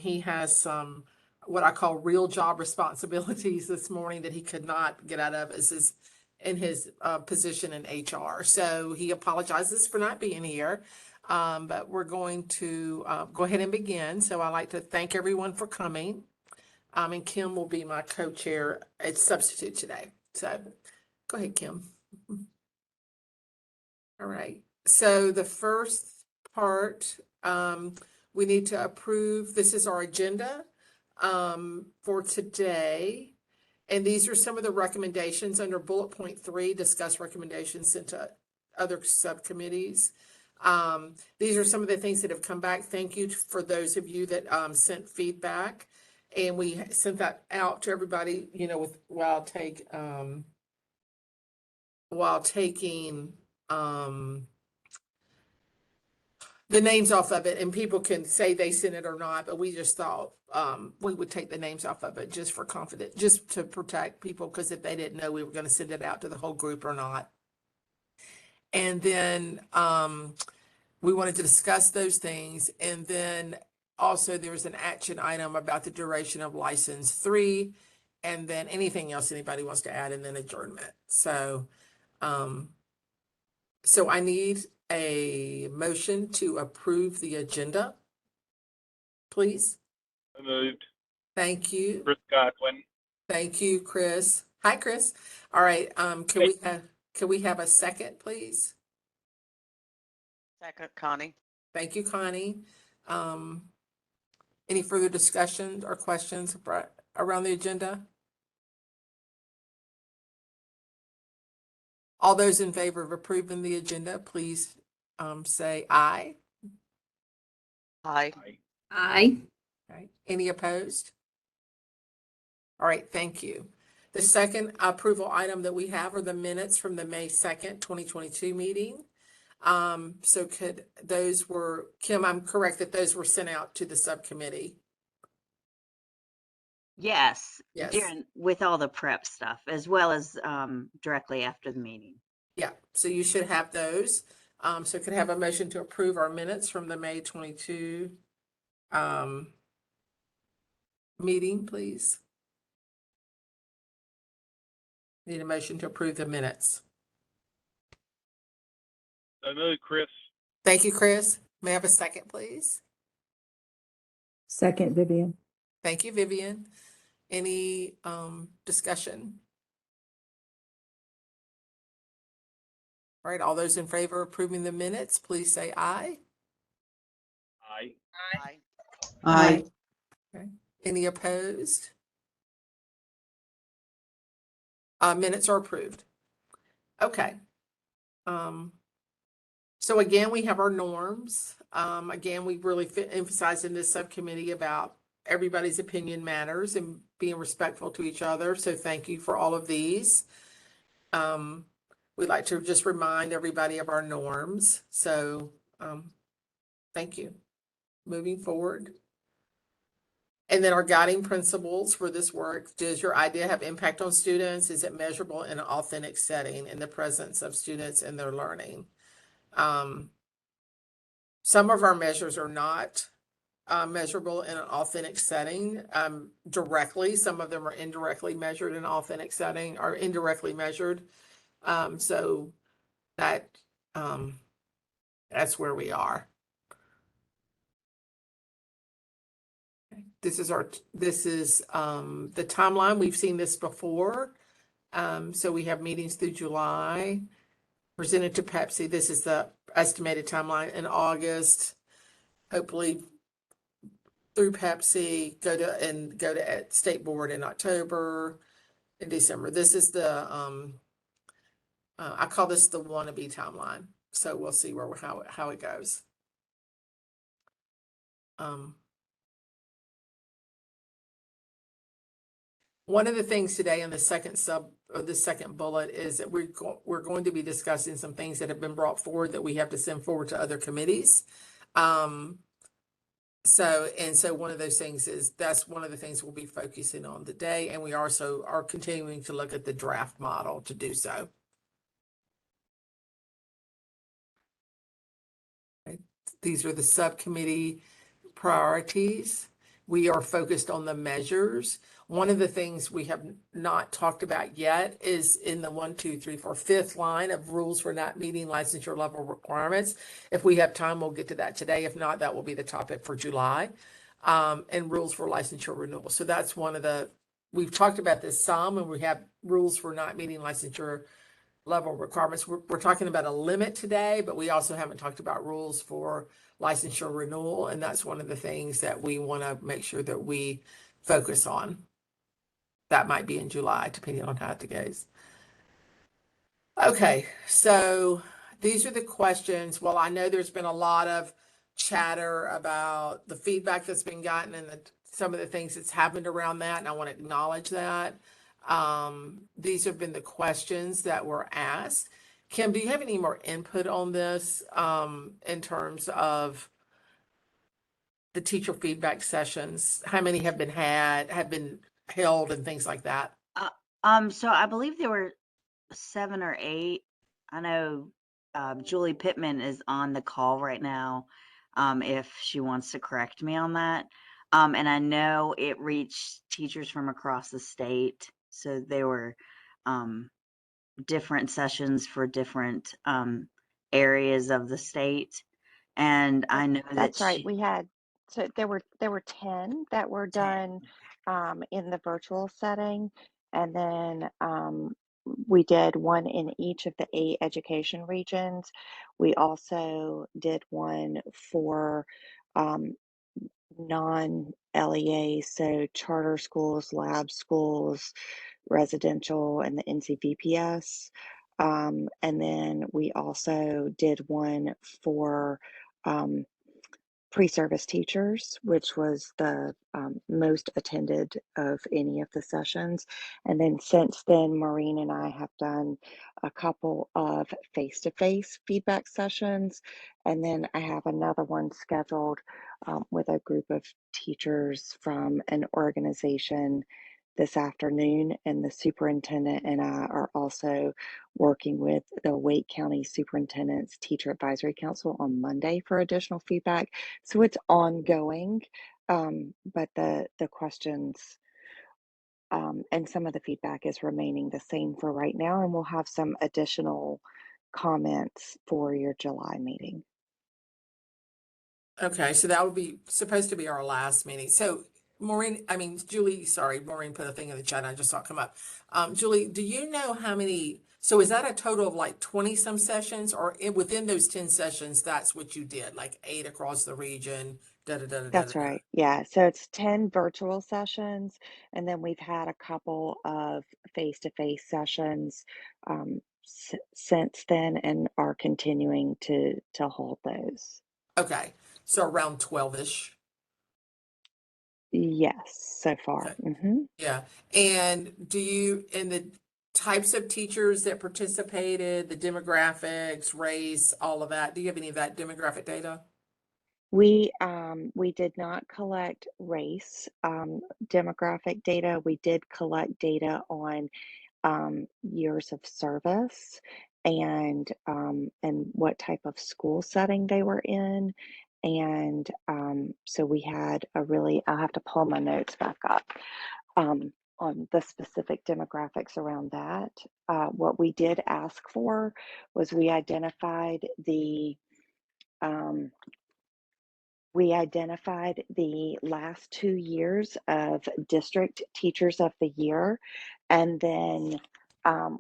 he has some, what I call real job responsibilities this morning that he could not get out of in his position in HR. So he apologizes for not being here. But we're going to go ahead and begin. So I'd like to thank everyone for coming. And Kim will be my co-chair at substitute today. So go ahead, Kim. All right. So the first part, we need to approve. This is our agenda for today. And these are some of the recommendations under bullet point 3, discuss recommendations sent to other subcommittees. These are some of the things that have come back. Thank you for those of you that sent feedback. And we sent that out to everybody, you know, while taking the names off of it, and people can say they sent it or not, but we just thought we would take the names off of it just for confidence, just to protect people, because if they didn't know we were going to send it out to the whole group or not. And then we wanted to discuss those things. And then also there's an action item about the duration of license 3, and then anything else anybody wants to add, and then adjournment. So I need a motion to approve the agenda, please. So moved. Thank you. Chris Godwin. Thank you, Chris. Hi, Chris. All right. Can we have a second, please? Second, Connie. Thank you, Connie. Any further discussion or questions around the agenda? All those in favor of approving the agenda, please say aye. Aye. Aye. Okay. Any opposed? All right, thank you. The second approval item that we have are the minutes from the May 2nd, 2022 meeting. So Kim, I'm correct that those were sent out to the subcommittee? Yes. Yes. With all the prep stuff, as well as directly after the meeting. Yeah, so you should have those. So could I have a motion to approve our minutes from the May 22 meeting, please? Need a motion to approve the minutes. So moved, Chris. Thank you, Chris. May I have a second, please? Second, Vivian. Thank you, Vivian. Any discussion? All right, all those in favor of approving the minutes, please say aye. Aye. Aye. Aye. Okay. Any opposed? Minutes are approved. Okay. So again, we have our norms. Again, we really emphasize in this subcommittee about everybody's opinion matters and being respectful to each other. So thank you for all of these. We'd like to just remind everybody of our norms. So thank you. Moving forward. And then our guiding principles for this work. Does your idea have impact on students? Is it measurable in an authentic setting in the presence of students and their learning? Some of our measures are not measurable in an authentic setting directly. Some of them are indirectly measured in an authentic setting, or indirectly measured. So that that's where we are. This is the timeline. We've seen this before. So we have meetings through July, presented to PEPSC. This is the estimated timeline in August. Hopefully through PEPSC, go to State Board in October, in December. This is the I call this the wannabe timeline. So we'll see how it goes. One of the things today in the second bullet is that we're going to be discussing some things that have been brought forward that we have to send forward to other committees. So one of those things that's one of the things we'll be focusing on today, and we also are continuing to look at the draft model to do so. Okay. These are the subcommittee priorities. we are focused on the measures. One of the things we have not talked about yet is in the 1, 2, 3, 4, 5th line of rules for not meeting licensure level requirements. If we have time, we'll get to that today. If not, that will be the topic for July. And rules for licensure renewal. So that's one of the, we've talked about this some, and we have rules for not meeting licensure level requirements. We're talking about a limit today, but we also haven't talked about rules for licensure renewal. And that's one of the things that we want to make sure that we focus on. That might be in July, depending on how it goes. Okay, so these are the questions. Well, I know there's been a lot of chatter about the feedback that's been gotten and some of the things that's happened around that, and I want to acknowledge that. These have been the questions that were asked. Kim, do you have any more input on this in terms of the teacher feedback sessions? How many have been held, and things like that? So I believe there were 7 or 8. I know Julie Pittman is on the call right now, if she wants to correct me on that. And I know it reached teachers from across the state. So there were different sessions for different areas of the state. And I know that That's right. she, We had, so there were 10 that were 10. done in the virtual setting, and then we did one in each of the 8 education regions. We also did one for non-LEA, so charter schools, lab schools, residential, and the NCVPS. And then we also did one for pre-service teachers, which was the most attended of any of the sessions. And then since then, Maureen and I have done a couple of face-to-face feedback sessions. And then I have another one scheduled with a group of teachers from an organization this afternoon, and the superintendent and I are also working with the Wake County Superintendent's Teacher Advisory Council on Monday for additional feedback. So it's ongoing, but the questions and some of the feedback is remaining the same for right now, and we'll have some additional comments for your July meeting. Okay, so that would be supposed to be our last meeting. So Julie, sorry, Maureen put a thing in the chat. I just saw it come up. Julie, do you know how many, so is that a total of like 20 some sessions, or within those 10 sessions, that's what you did, like 8 across the region, da da da da da That's da? right. Yeah. So it's 10 virtual sessions, and then we've had a couple of face-to-face sessions since then, and are continuing to hold those. Okay, so around 12-ish. Yes, so far. Okay. Yeah. And the types of teachers that participated, the demographics, race, all of that, do you have any of that demographic data? We did not collect race demographic data. We did collect data on years of service and what type of school setting they were in. And so we had I'll have to pull my notes back up on the specific demographics around that. What we did ask for was we identified the last 2 years of District Teachers of the Year, and then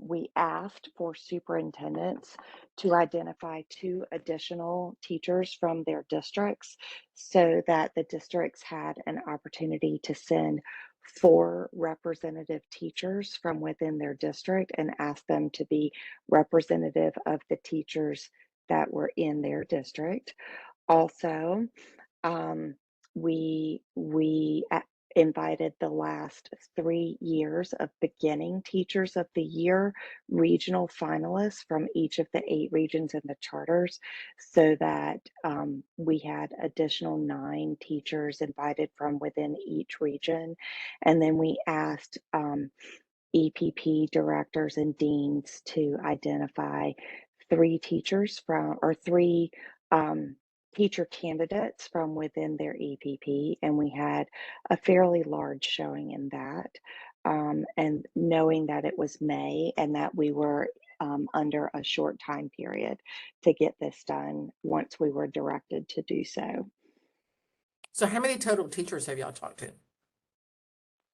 we asked for superintendents to identify 2 additional teachers from their districts so that the districts had an opportunity to send 4 representative teachers from within their district and ask them to be representative of the teachers that were in their district. Also, we invited the last 3 years of beginning Teachers of the Year regional finalists from each of the 8 regions in the charters, so that we had additional 9 teachers invited from within each region. And then we asked EPP directors and deans to identify 3 teachers from, or 3 teacher candidates from within their EPP, and we had a fairly large showing in that. And knowing that it was May and that we were under a short time period to get this done once we were directed to do so. So how many total teachers have y'all talked to?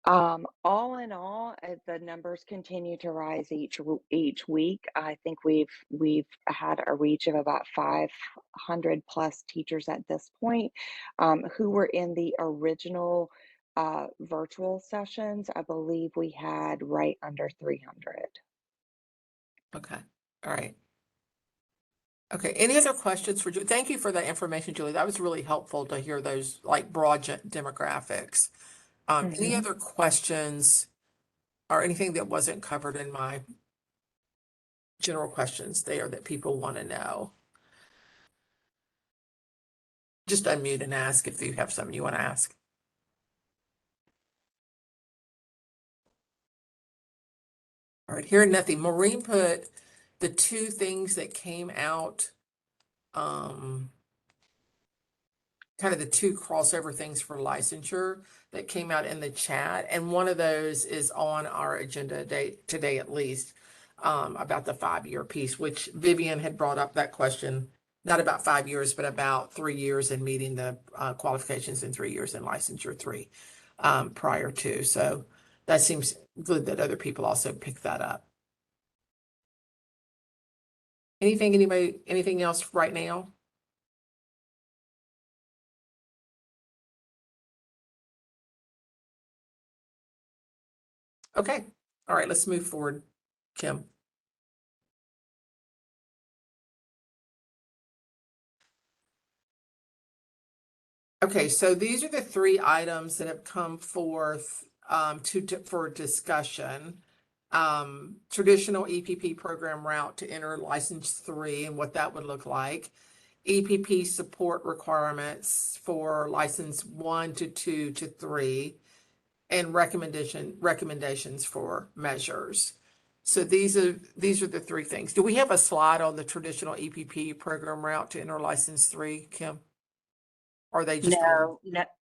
All in all, the numbers continue to rise each week. I think we've had a reach of about 500 plus teachers at this point, who were in the original virtual sessions. I believe we had right under 300. Okay, all right. Okay, any other questions for Julie? Thank you for that information, Julie. That was really helpful to hear those like broad demographics. Any Mhm. other questions or anything that wasn't covered in my general questions there that people want to know? Just unmute and ask if you have something you want to ask. All right, hearing nothing. Maureen put the two things that came out, kind of the two crossover things for licensure that came out in the chat. And one of those is on our agenda today at least, about the 5-year piece, which Vivian had brought up that question, not about 5 years, but about 3 years and meeting the qualifications in 3 years and licensure 3 prior to. So that seems good that other people also pick that up. Anything else right now? Okay, all right, let's move forward, Kim. Okay, so these are the 3 items that have come forth for discussion. Traditional EPP program route to enter license 3 and what that would look like. EPP support requirements for license 1 to 2 to 3, and recommendations for measures. So these are the 3 things. Do we have a slide on the traditional EPP program route to enter license 3, Kim? Or are they just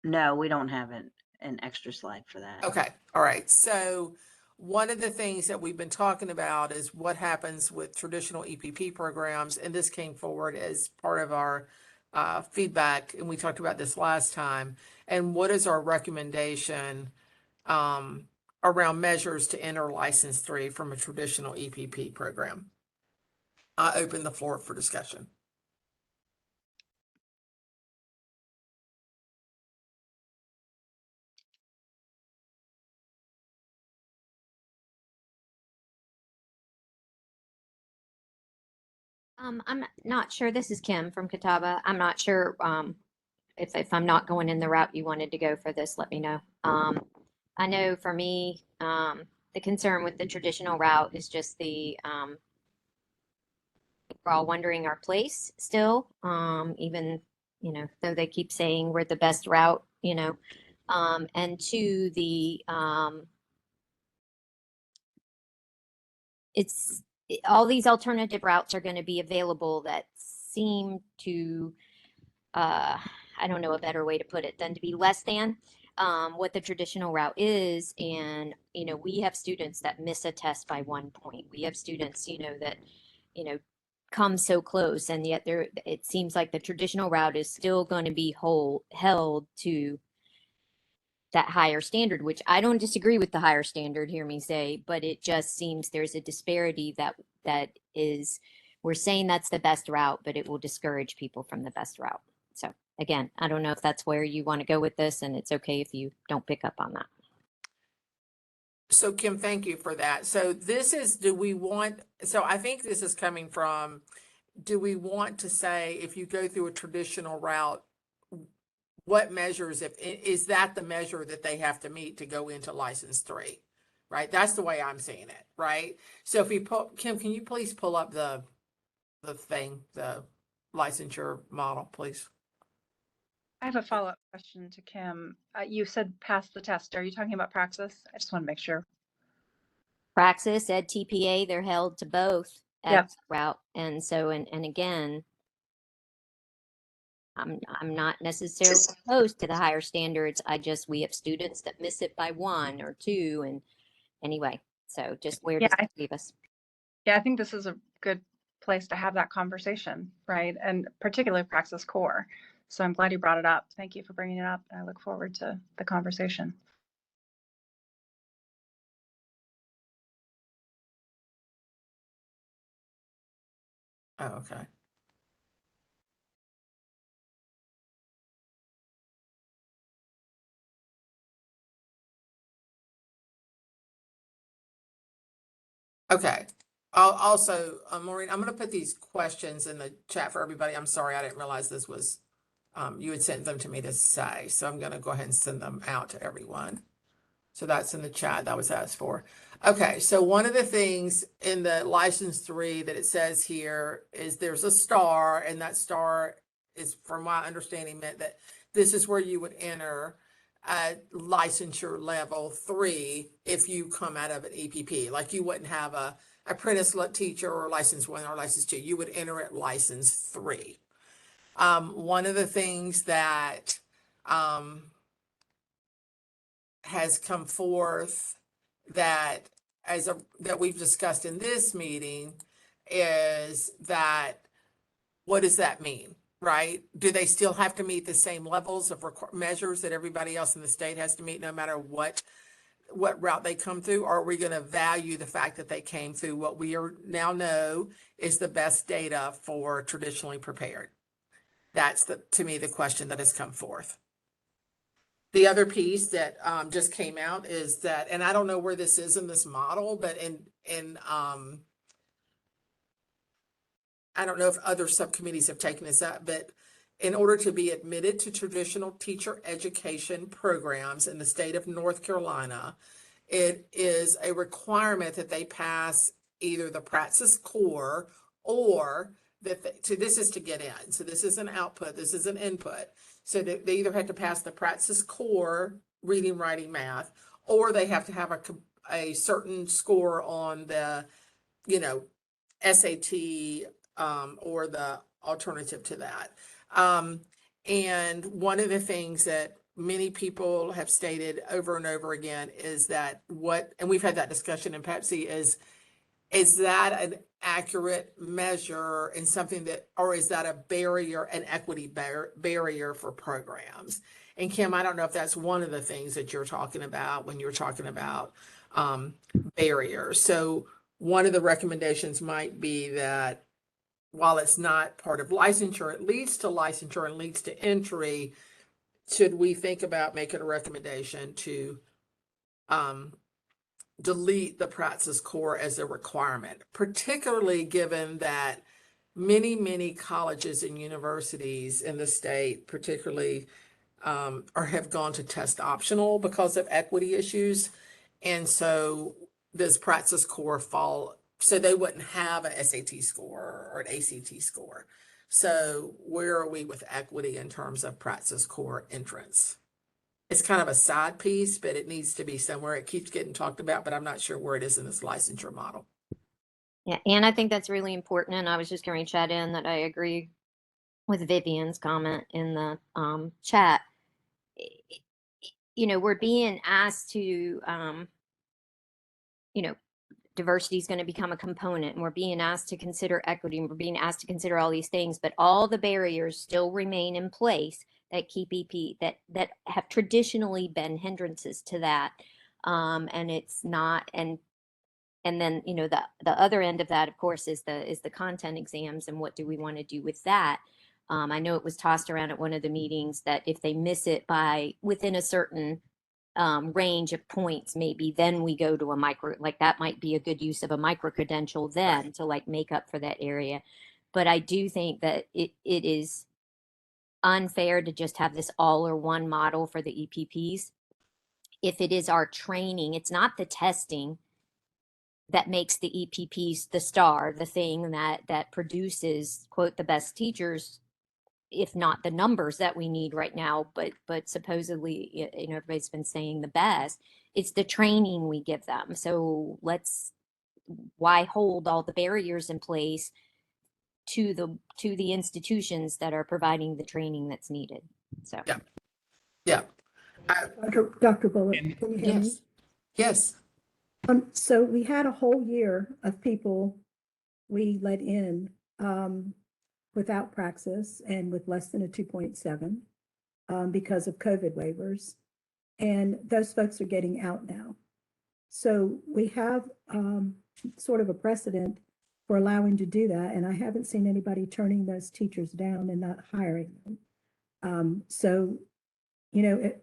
No, we don't have an extra slide for that. Okay, all right. So one of the things that we've been talking about is what happens with traditional EPP programs, and this came forward as part of our feedback, and we talked about this last time. And what is our recommendation around measures to enter license 3 from a traditional EPP program? I open the floor for discussion. I'm not sure. This is Kim from Catawba. I'm not sure if I'm not going in the route you wanted to go for this, let me know. I know for me, the concern with the traditional route is just we're all wondering our place still, even, though they keep saying we're the best route, and to it's all these alternative routes are going to be available that seem to, I don't know a better way to put it than to be less than what the traditional route is. And, we have students that miss a test by 1 point. We have students, that, come so close, and yet it seems like the traditional route is still going to be held to that higher standard, which I don't disagree with the higher standard, hear me say, but it just seems there's a disparity that is, we're saying that's the best route, but it will discourage people from the best route. So again, I don't know if that's where you want to go with this, and it's okay if you don't pick up on that. So Kim, thank you for that. So this is, so I think this is coming from, do we want to say if you go through a traditional route, what measures, is that the measure that they have to meet to go into license 3, right? That's the way I'm seeing it, right? So if you Kim, can you please pull up the licensure model, please? I have a follow-up question to Kim. You said pass the test. Are you talking about Praxis? I just want to make sure. Praxis, Edtpa, they're held to both Yep. route. And so, and again, I'm not necessarily opposed to the higher standards. We have students that miss it by 1 or 2, and anyway, so just where Yeah, does it leave us? Yeah, I think this is a good place to have that conversation, right? And particularly Praxis Core. So I'm glad you brought it up. Thank you for bringing it up. I look forward to the conversation. Oh, okay. Okay. I'll also, Maureen, I'm going to put these questions in the chat for everybody. I'm sorry, I didn't realize this was, you had sent them to me to say, so I'm going to go ahead and send them out to everyone. So that's in the chat that was asked for. Okay, so one of the things in the license 3 that it says here is there's a star, and that star is, from my understanding, meant that this is where you would enter licensure level 3 if you come out of an EPP. Like you wouldn't have a apprentice teacher or license 1 or license 2. You would enter at license 3. One of the things that has come forth that that we've discussed in this meeting is that, what does that mean, right? Do they still have to meet the same levels of measures that everybody else in the state has to meet, no matter what route they come through? Or are we going to value the fact that they came through what we are now know is the best data for traditionally prepared? That's to me, the question that has come forth. The other piece that just came out is that, and I don't know where this is in this model, but I don't know if other subcommittees have taken this up, but in order to be admitted to traditional teacher education programs in the state of North Carolina, it is a requirement that they pass either the Praxis Core or this is to get in. So this is an output, this is an input. So they either have to pass the Praxis Core reading, writing, math, or they have to have a certain score on the, SAT, or the alternative to that. And one of the things that many people have stated over and over again is that and we've had that discussion in PEPSC, is that an accurate measure and something that, or is that a barrier, an equity barrier for programs? And Kim, I don't know if that's one of the things that you're talking about when you're talking about barriers. So one of the recommendations might be that while it's not part of licensure, it leads to licensure and leads to entry. Should we think about making a recommendation to delete the Praxis Core as a requirement, particularly given that many colleges and universities in the state, particularly, or have gone to test optional because of equity issues. And so does Praxis Core fall? So they wouldn't have an SAT score or an ACT score. So where are we with equity in terms of Praxis Core entrance? It's kind of a side piece, but it needs to be somewhere. It keeps getting talked about, but I'm not sure where it is in this licensure model. Yeah, and I think that's really important. And I was just going to chat in that I agree with Vivian's comment in the chat. We're being asked to, diversity is going to become a component, and we're being asked to consider equity, and we're being asked to consider all these things, but all the barriers still remain in place that keep EP that have traditionally been hindrances to that. And it's not, and then the other end of that, of course, is the content exams, and what do we want to do with that? I know it was tossed around at one of the meetings that if they miss it by within a certain range of points, maybe then we go to a micro, like that might be a good use of a micro credential then to like make up for that area. But I do think that it is unfair to just have this all or one model for the EPPs. If it is our training, it's not the testing that makes the EPPs the star, the thing that produces, quote, the best teachers, if not the numbers that we need right now, but supposedly, everybody's been saying the best. It's the training we give them. So why hold all the barriers in place to the institutions that are providing the training that's needed. So Yeah. Yeah. Dr. Bullock, And- can you hear me? Yes. So we had a whole year of people we let in without praxis and with less than a 2.7 because of COVID waivers. And those folks are getting out now. So we have sort of a precedent for allowing to do that. And I haven't seen anybody turning those teachers down and not hiring them. So, you know,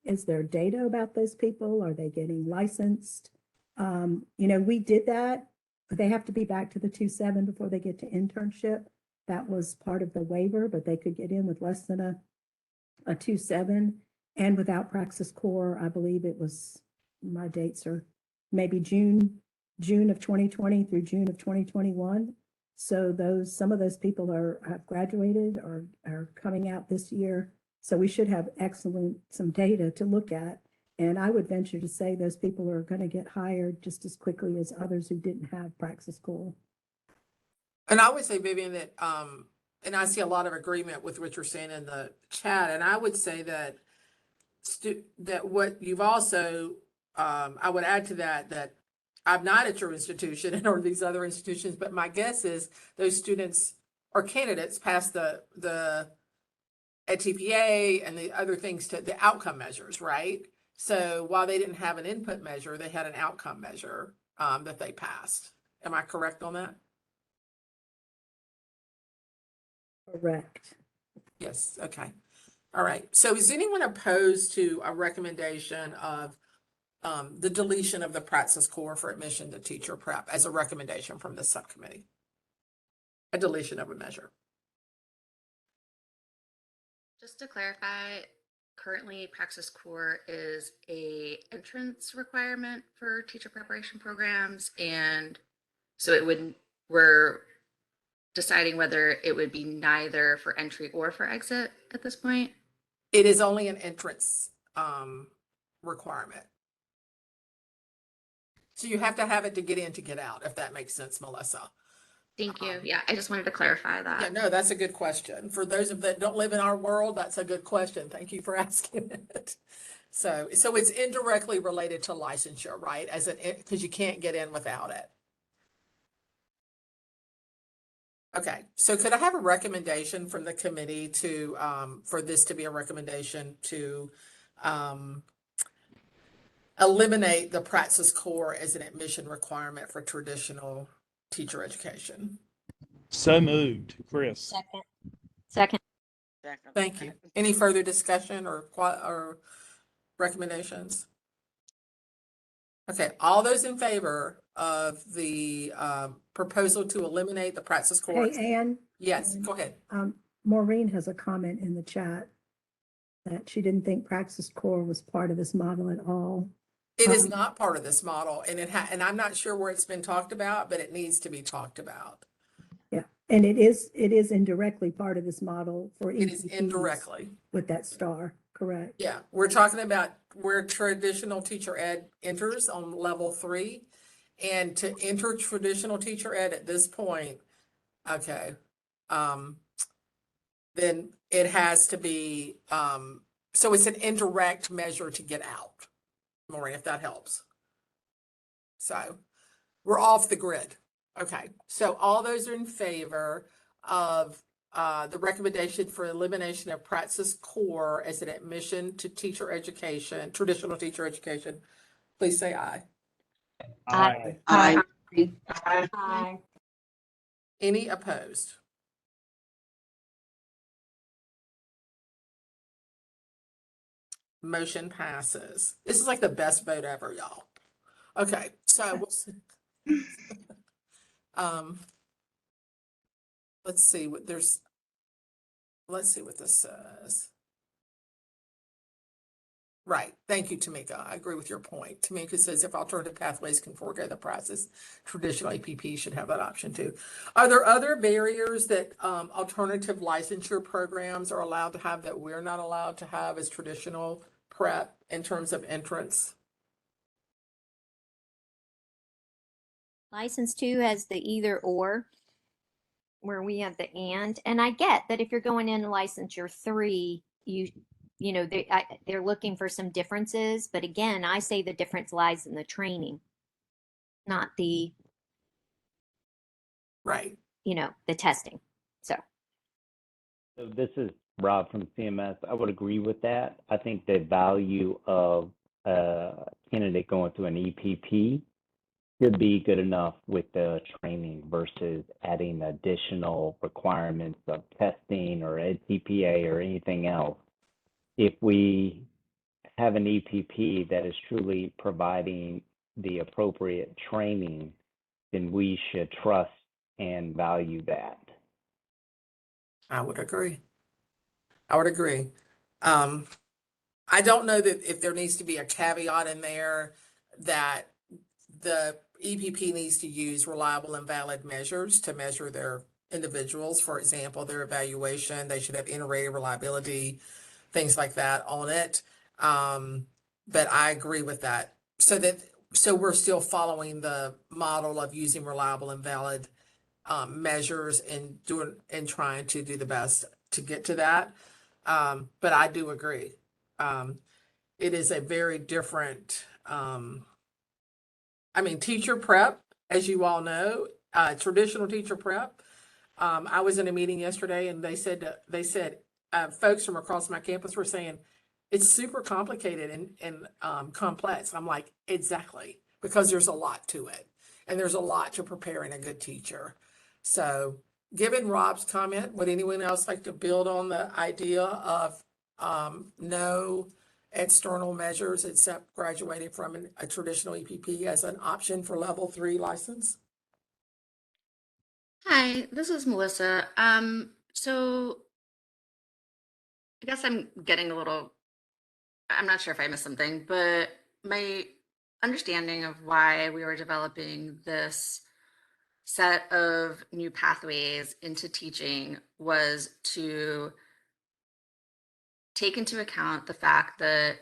is there data about those people? Are they getting licensed? You know, we did that, but they have to be back to the 2.7 before they get to internship. That was part of the waiver, but they could get in with less than a 2.7 and without praxis core. I believe it was, my dates are maybe June of 2020 through June of 2021. So some of those people have graduated or are coming out this year. So we should have some data to look at. And I would venture to say those people are going to get hired just as quickly as others who didn't have praxis core. And I would say, Vivian, that, and I see a lot of agreement with what you're saying in the chat. And I would say that that what you've also, I would add to that I'm not at your institution or these other institutions, but my guess is those students or candidates pass the Edtpa and the other things to the outcome measures, right? So while they didn't have an input measure, they had an outcome measure that they passed. Am I correct on that? Correct. Yes, okay. All right. So is anyone opposed to a recommendation of the deletion of the praxis core for admission to teacher prep as a recommendation from the subcommittee? A deletion of a measure. Just to clarify, currently Praxis Core is a entrance requirement for teacher preparation programs, and so we're deciding whether it would be neither for entry or for exit at this point. It is only an entrance requirement. So you have to have it to get in to get out, if that makes sense, Melissa. Thank you. Yeah, I just wanted to clarify that. Yeah, no, that's a good question. For those of that don't live in our world, that's a good question. Thank you for asking it. So it's indirectly related to licensure, right? Because you can't get in without it. Okay, so could I have a recommendation from the committee to, for this to be a recommendation to eliminate the praxis core as an admission requirement for traditional teacher education? So moved, Chris. second, Thank you. Any further discussion or recommendations? Okay, all those in favor of the proposal to eliminate the praxis core? Hey, Ann. Yes, go ahead. Maureen has a comment in the chat that she didn't think praxis core was part of this model at all. It is not part of this model, and and I'm not sure where it's been talked about, but it needs to be talked about. Yeah, and it is indirectly part of this model for It is EPPs indirectly. with that star, correct? Yeah, we're talking about where traditional teacher ed enters on level 3. And to enter traditional teacher ed at this point, okay, then it has to be, so it's an indirect measure to get out, Maureen, if that helps. So we're off the grid. Okay, so all those are in favor of the recommendation for elimination of praxis core as an admission to teacher education, traditional teacher education, please say aye. Aye. aye. Any opposed? Motion passes. This is like the best vote ever, y'all. Okay, so let's see what this says. Right. Thank you, Tamika. I agree with your point. Tamika says if alternative pathways can forego the process, traditional APP should have that option too. Are there other barriers that alternative licensure programs are allowed to have that we're not allowed to have as traditional prep in terms of entrance? License 2 has the either or. where we have the and I get that if you're going in licensure 3, you know, they're looking for some differences, but again, I say the difference lies in the training, not the, Right. you know, the testing. So So this is Rob from CMS. I would agree with that. I think the value of a candidate going through an EPP should be good enough with the training versus adding additional requirements of testing or Edtpa or anything else. If we have an EPP that is truly providing the appropriate training, then we should trust and value that. I would agree. I would agree. I don't know that if there needs to be a caveat in there that the EPP needs to use reliable and valid measures to measure their individuals. For example, their evaluation, they should have inter-rater reliability, things like that on it. But I agree with that. So we're still following the model of using reliable and valid measures and trying to do the best to get to that. But I do agree. It is a very different, teacher prep, as you all know, traditional teacher prep. I was in a meeting yesterday and they said folks from across my campus were saying it's super complicated and complex. I'm like, exactly, because there's a lot to it and there's a lot to preparing a good teacher. So given Rob's comment, would anyone else like to build on the idea of no external measures except graduating from a traditional EPP as an option for level 3 license? Hi, this is Melissa. So I guess I'm not sure if I missed something, but my understanding of why we were developing this set of new pathways into teaching was to take into account the fact that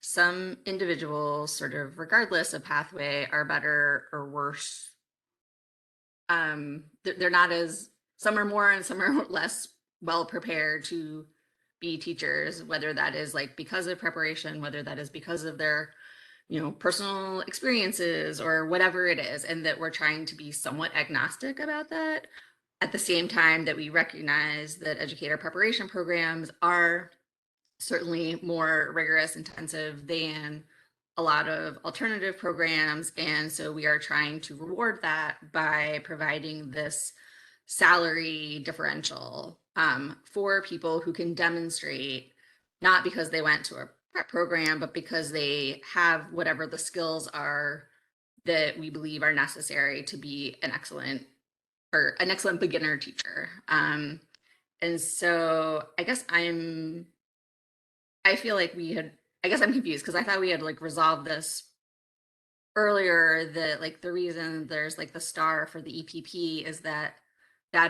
some individuals, sort of regardless of pathway, are better or worse. They're not as, some are more and some are less well prepared to be teachers, whether that is like because of preparation, whether that is because of their, personal experiences or whatever it is, and that we're trying to be somewhat agnostic about that. At the same time that we recognize that educator preparation programs are certainly more rigorous, intensive than a lot of alternative programs. And so we are trying to reward that by providing this salary differential for people who can demonstrate, not because they went to a prep program, but because they have whatever the skills are that we believe are necessary to be an excellent beginner teacher. And so I guess I'm confused because I thought we had like resolved this earlier, that like the reason there's like the star for the EPP is that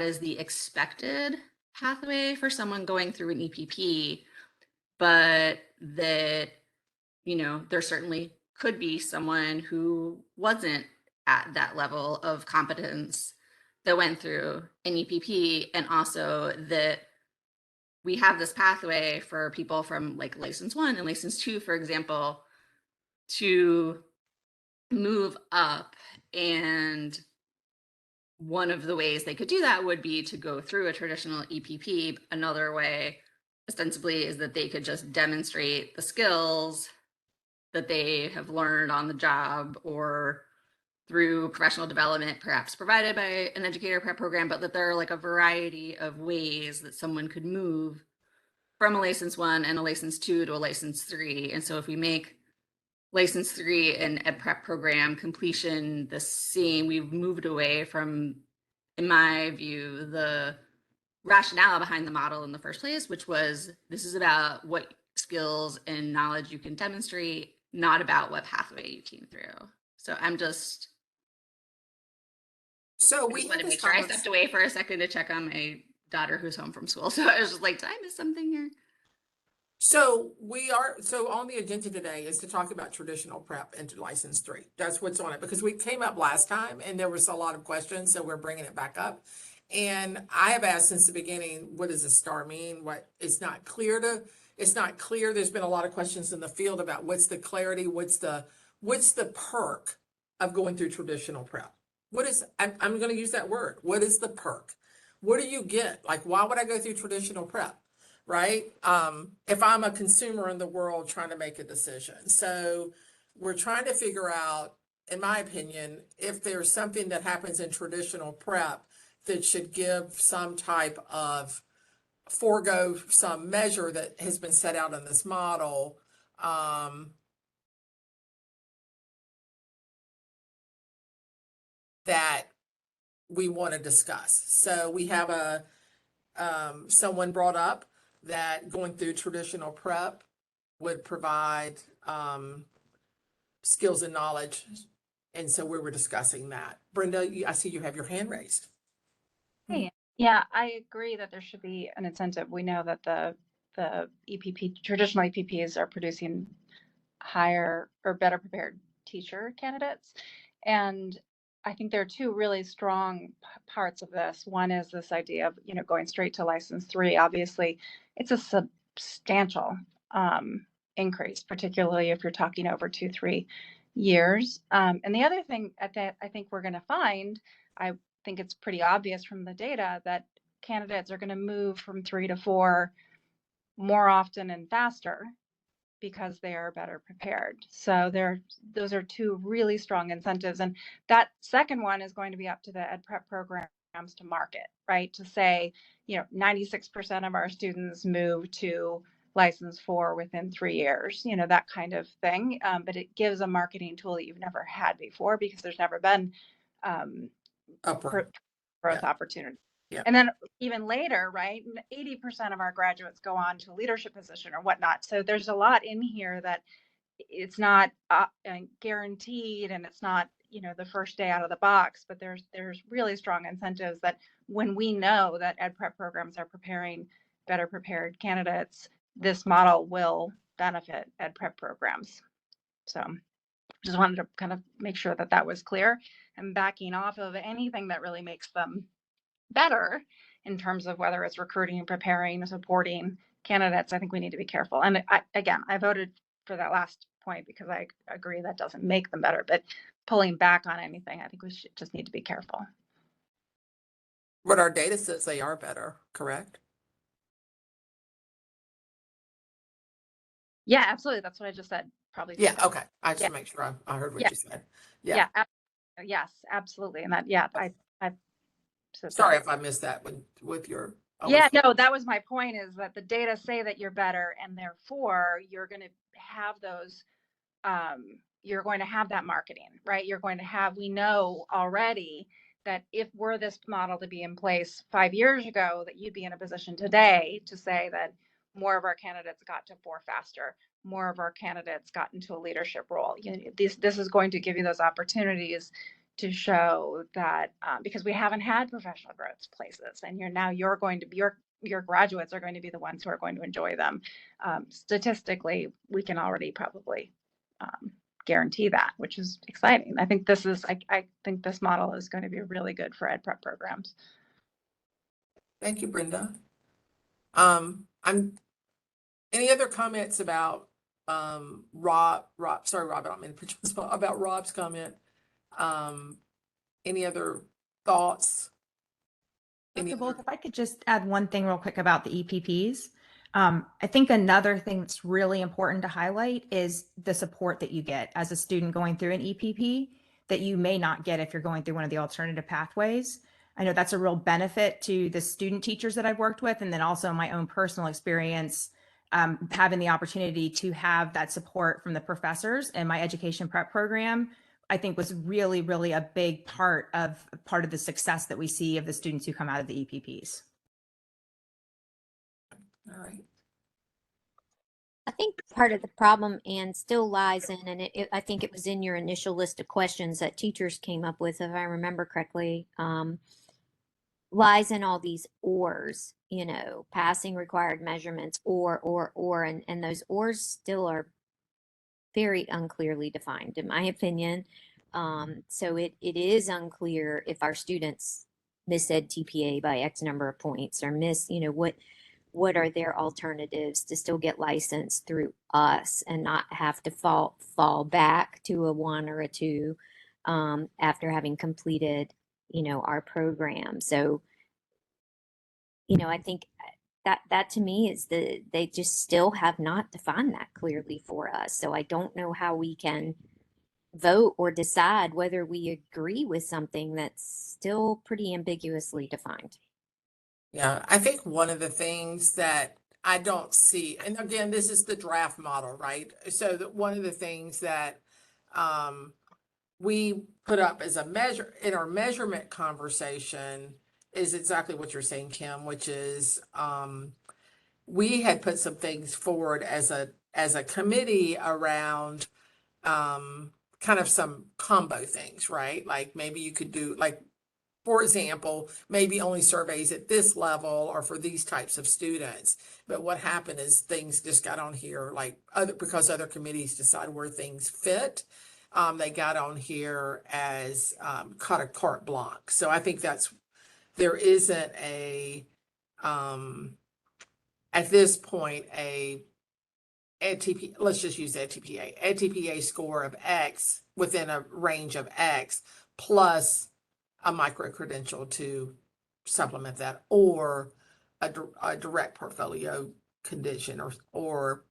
is the expected pathway for someone going through an EPP, but that, there certainly could be someone who wasn't at that level of competence that went through an EPP, and also that we have this pathway for people from like license 1 and license 2, for example, to move up. And one of the ways they could do that would be to go through a traditional EPP. Another way, ostensibly, is that they could just demonstrate the skills that they have learned on the job or through professional development, perhaps provided by an educator prep program, but that there are like a variety of ways that someone could move from a license 1 and a license 2 to a license 3. And so if we make license 3 and ed prep program completion the same, we've moved away from, in my view, the rationale behind the model in the first place, which was this is about what skills and knowledge you can demonstrate, not about what pathway you came through. So I'm just, So I we just want had to this make sure I stepped away for a second to check on my daughter who's home from school. So I was just like, did I miss something here? So on the agenda today is to talk about traditional prep into license 3. That's what's on it, because we came up last time and there was a lot of questions, so we're bringing it back up. And I have asked since the beginning, what does a star mean? What, it's not clear. There's been a lot of questions in the field about what's the clarity, what's the perk of going through traditional prep? I'm going to use that word. What is the perk? What do you get? Like, why would I go through traditional prep? Right? If I'm a consumer in the world trying to make a decision. So we're trying to figure out, in my opinion, if there's something that happens in traditional prep that should give some type of forego some measure that has been set out in this model. That we want to discuss. So we have someone brought up that going through traditional prep would provide skills and knowledge. And so we were discussing that. Brenda, I see you have your hand raised. Hey, yeah, I agree that there should be an incentive. We know that the traditional EPPs are producing higher or better prepared teacher candidates. And I think there are two really strong parts of this. One is this idea of, going straight to license 3. Obviously, it's a substantial increase, particularly if you're talking over 2-3 years. And the other thing that I think we're going to find, I think it's pretty obvious from the data that candidates are going to move from 3 to 4 more often and faster because they are better prepared. So those are two really strong incentives. And that second one is going to be up to the Edtpa programs to market, right? To say, 96% of our students move to license 4 within 3 years, that kind of thing. But it gives a marketing tool that you've never had before because there's never been growth opportunity. Yeah. And then even later, right, 80% of our graduates go on to a leadership position or whatnot. So there's a lot in here that it's not guaranteed, and it's not, the first day out of the box, but there's really strong incentives that when we know that Edtpa programs are preparing better prepared candidates, this model will benefit Edtpa programs. So just wanted to kind of make sure that that was clear, and backing off of anything that really makes them better in terms of whether it's recruiting, preparing, supporting candidates. I think we need to be careful. And I voted for that last point because I agree that doesn't make them better, but pulling back on anything, I think we should just need to be careful. But our data says they are better, correct? Yeah, absolutely. That's what I just said. Probably. Yeah. Okay. I just make sure I heard what you said. Yeah. Yes, absolutely. And that, I sorry if I missed that with your. No, that was my point, is that the data say that you're better, and therefore you're going to have those, you're going to have that marketing, right? You're going to have, we know already that if we're this model to be in place 5 years ago, that you'd be in a position today to say that more of our candidates got to 4 faster, more of our candidates got into a leadership role. This is going to give you those opportunities to show that, because we haven't had professional growth places, and you're going to be, your graduates are going to be the ones who are going to enjoy them. Statistically, we can already probably guarantee that, which is exciting. I think I think this model is going to be really good for Edtpa programs. Thank you, Brenda. Any other comments about Rob, sorry, Rob, I don't mean to put you on the spot, about Rob's comment. Any other thoughts? Dr. Bolt, if I could just add one thing real quick about the EPPs. I think another thing that's really important to highlight is the support that you get as a student going through an EPP that you may not get if you're going through one of the alternative pathways. I know that's a real benefit to the student teachers that I've worked with, and then also my own personal experience, having the opportunity to have that support from the professors in my education prep program, I think was really, really a big part of the success that we see of the students who come out of the EPPs. All right. I think part of the problem and still lies in, and I think it was in your initial list of questions that teachers came up with, if I remember correctly, lies in all these ors, passing required measurements, and those ors still are very unclearly defined, in my opinion. So it is unclear if our students miss Edtpa by X number of points, or miss, what are their alternatives to still get licensed through us and not have to fall back to a 1 or a 2 after having completed, our program. So, I think that to me is they just still have not defined that clearly for us. So I don't know how we can vote or decide whether we agree with something that's still pretty ambiguously defined. Yeah, I think one of the things that I don't see, and again, this is the draft model, right? So that one of the things that we put up as a measure in our measurement conversation is exactly what you're saying, Kim, which is we had put some things forward as a committee around kind of some combo things, right? Like maybe you could do like, for example, maybe only surveys at this level or for these types of students. But what happened is things just got on here like because other committees decide where things fit. They got on here as kind of carte blanche. So I think there isn't at this point let's just use Edtpa score of X within a range of X plus a micro credential to supplement that, or a direct portfolio condition, or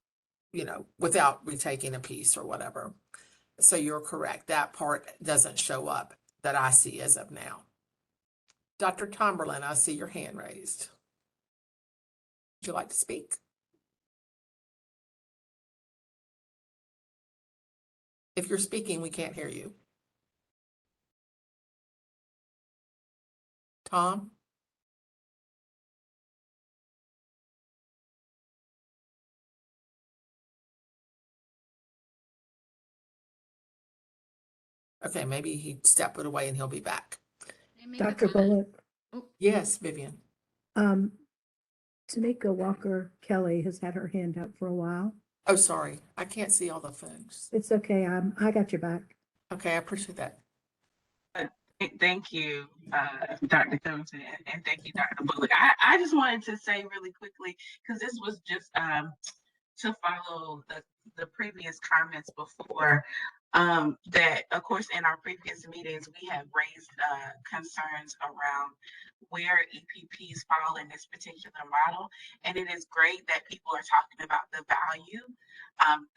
without retaking a piece or whatever. So you're correct. That part doesn't show up that I see as of now. Dr. Tomberlin, I see your hand raised. Would you like to speak? If you're speaking, we can't hear you. Tom? Okay, maybe he stepped it away and he'll be back. May I make a Dr. comment? Bullock, Yes, Vivian. Tamika Walker Kelly has had her hand up for a while. Oh, sorry. I can't see all the folks. It's okay. I got your back. Okay, I appreciate that. Thank you, Dr. Covington, and thank you, Dr. Bullock. I just wanted to say really quickly, because this was just to follow the previous comments before, that of course in our previous meetings we have raised concerns around where EPPs fall in this particular model, and it is great that people are talking about the value,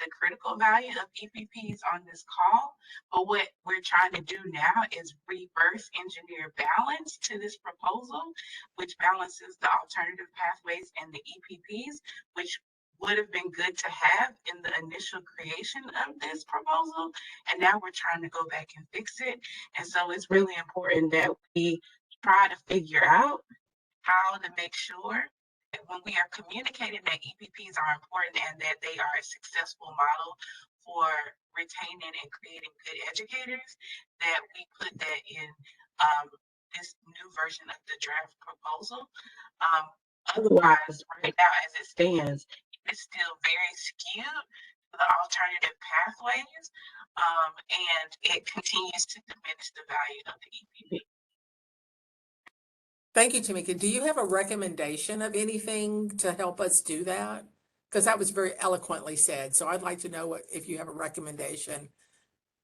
the critical value of EPPs on this call. But what we're trying to do now is reverse engineer balance to this proposal, which balances the alternative pathways and the EPPs, which would have been good to have in the initial creation of this proposal. And now we're trying to go back and fix it. And so it's really important that we try to figure out how to make sure that when we are communicating that EPPs are important and that they are a successful model for retaining and creating good educators, that we put that in this new version of the draft proposal. Otherwise, right now as it stands, it's still very skewed to the alternative pathways, and it continues to diminish the value of the EPP. Thank you, Tamika. Do you have a recommendation of anything to help us do that? Because that was very eloquently said. So I'd like to know if you have a recommendation.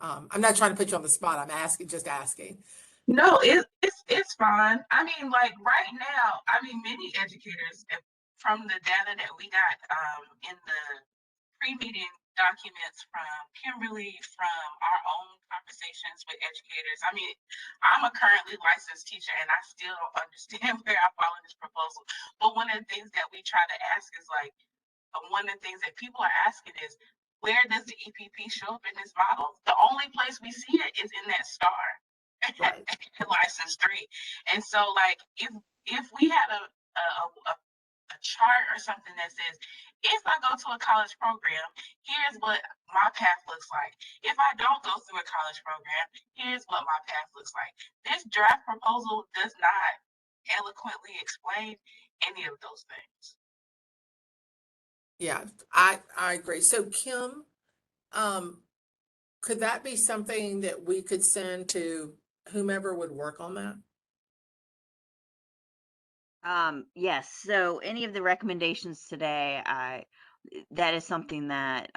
I'm not trying to put you on the spot. I'm just asking. No, it's fine. I mean, like right now, many educators, from the data that we got in the pre-meeting documents from Kimberly, from our own conversations with educators. I'm a currently licensed teacher and I still don't understand where I fall in this proposal. But one of the things that we try to ask is like, one of the things that people are asking is, where does the EPP show up in this model? The only place we see it is in that star. Right. License 3. And so like if we had a chart or something that says, if I go to a college program, here's what my path looks like. If I don't go through a college program, here's what my path looks like. This draft proposal does not eloquently explain any of those things. Yeah, I agree. So Kim, could that be something that we could send to whomever would work on that? Yes, so any of the recommendations today, that is something that,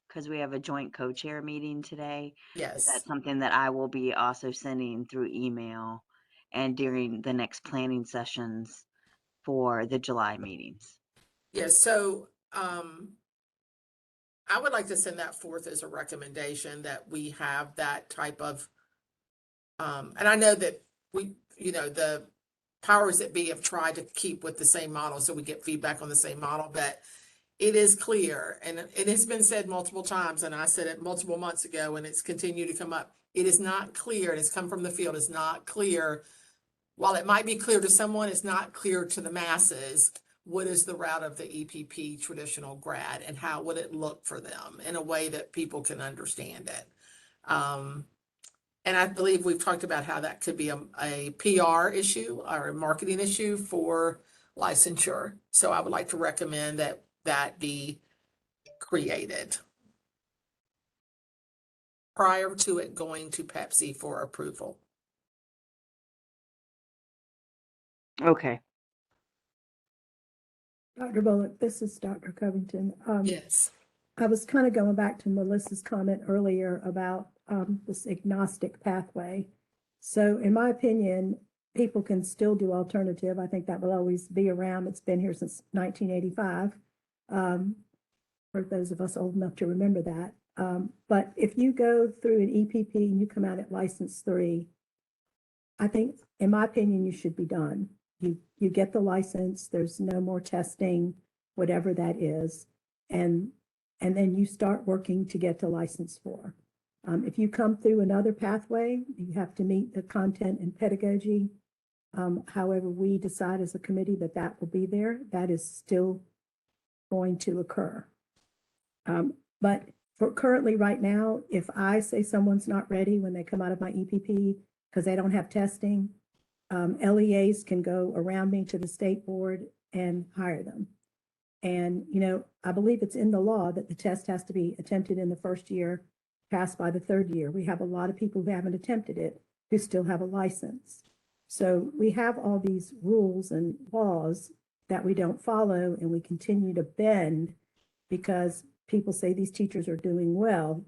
because we have a joint co-chair meeting today, Yes. that's something that I will be also sending through email and during the next planning sessions for the July meetings. Yes, so I would like to send that forth as a recommendation that we have that type of, and I know that we, the powers that be have tried to keep with the same model, so we get feedback on the same model, but it is clear, and it has been said multiple times, and I said it multiple months ago, and it's continued to come up. It is not clear, and it's come from the field, it's not clear. While it might be clear to someone, it's not clear to the masses. What is the route of the EPP traditional grad, and how would it look for them in a way that people can understand it? And I believe we've talked about how that could be a PR issue or a marketing issue for licensure. So I would like to recommend that that be created prior to it going to PEPSC for approval. Okay. Dr. Bullock, this is Dr. Covington. Yes. I was kind of going back to Melissa's comment earlier about this agnostic pathway. So in my opinion, people can still do alternative. I think that will always be around. It's been here since 1985. For those of us old enough to remember that. But if you go through an EPP and you come out at license 3, I think, in my opinion, you should be done. You get the license, there's no more testing, whatever that is. And then you start working to get to license 4. If you come through another pathway, you have to meet the content and pedagogy. However, we decide as a committee that that will be there, that is still going to occur. But for currently right now, if I say someone's not ready when they come out of my EPP because they don't have testing, LEAs can go around me to the state board and hire them. And, I believe it's in the law that the test has to be attempted in the first year, passed by the 3rd year. We have a lot of people who haven't attempted it who still have a license. So we have all these rules and laws that we don't follow, and we continue to bend because people say these teachers are doing well,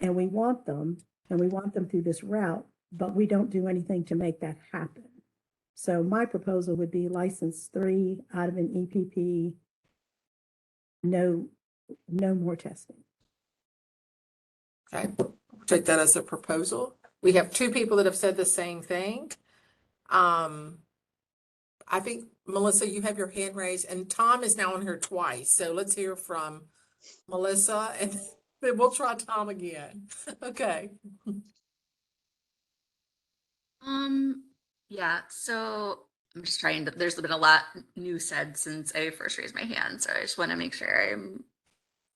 and we want them through this route, but we don't do anything to make that happen. So my proposal would be license 3 out of an EPP, no more testing. Okay, take that as a proposal. We have 2 people that have said the same thing. I think, Melissa, you have your hand raised, and Tom is now on here twice. So let's hear from Melissa, and then we'll try Tom again. Okay. Yeah, so I'm just trying to, there's been a lot new said since I first raised my hand, so I just want to make sure I'm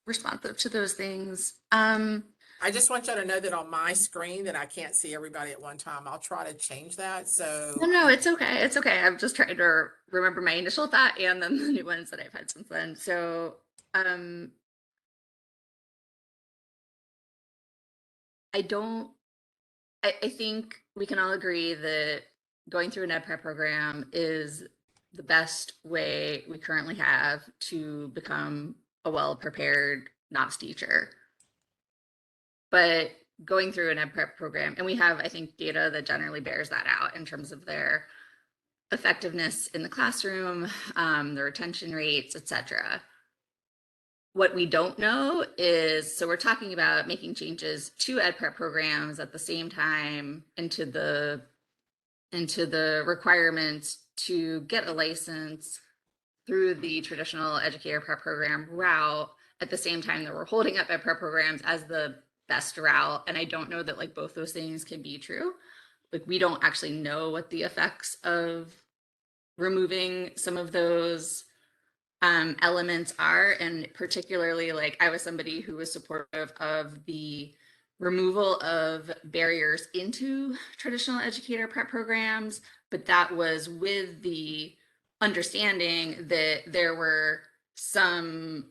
responsive to those things. I just want you to know that on my screen that I can't see everybody at one time. I'll try to change that. So No, it's okay. It's okay. I'm just trying to remember my initial thought and then the new ones that I've had since then. So, I think we can all agree that going through an Edtpa program is the best way we currently have to become a well-prepared NOS teacher. But going through an Edtpa program, and we have, I think, data that generally bears that out in terms of their effectiveness in the classroom, the retention rates, etc. What we don't know is, so we're talking about making changes to Edtpa programs at the same time into the requirements to get a license through the traditional educator prep program route at the same time that we're holding up Edtpa programs as the best route. And I don't know that like both those things can be true. Like we don't actually know what the effects of removing some of those elements are. And particularly like I was somebody who was supportive of the removal of barriers into traditional educator prep programs, but that was with the understanding that there were some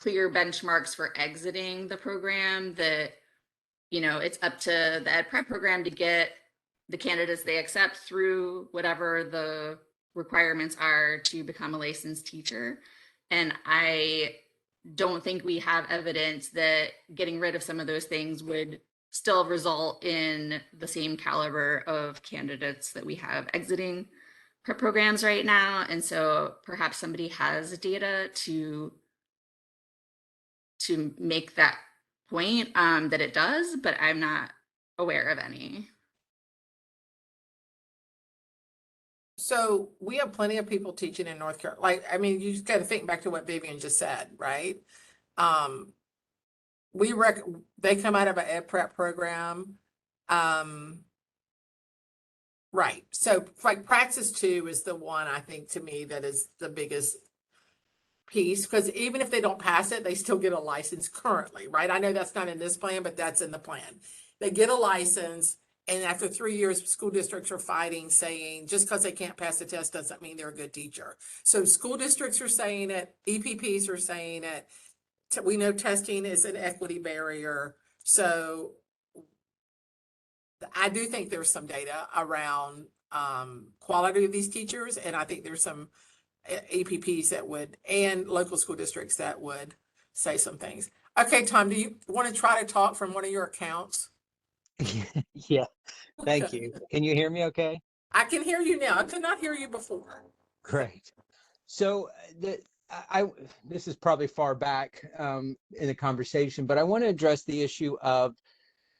clear benchmarks for exiting the program, that it's up to the Edtpa program to get the candidates they accept through whatever the requirements are to become a licensed teacher. And I don't think we have evidence that getting rid of some of those things would still result in the same caliber of candidates that we have exiting prep programs right now. And so perhaps somebody has data to make that point, that it does, but I'm not aware of any. So we have plenty of people teaching in North Carolina. Like, I mean, you just got to think back to what Vivian just said, right? They come out of an ed prep program. Right. So like Praxis 2 is the one I think to me that is the biggest piece, because even if they don't pass it, they still get a license currently, right? I know that's not in this plan, but that's in the plan. They get a license, and after 3 years, school districts are fighting, saying just because they can't pass the test doesn't mean they're a good teacher. So school districts are saying it, EPPs are saying it. We know testing is an equity barrier. So I do think there's some data around quality of these teachers, and I think there's some EPPs that would, and local school districts that would say some things. Okay, Tom, do you want to try to talk from one of your accounts? Yeah, thank you. Can you hear me okay? I can hear you now. I could not hear you before. Great. So this is probably far back in the conversation, but I want to address the issue of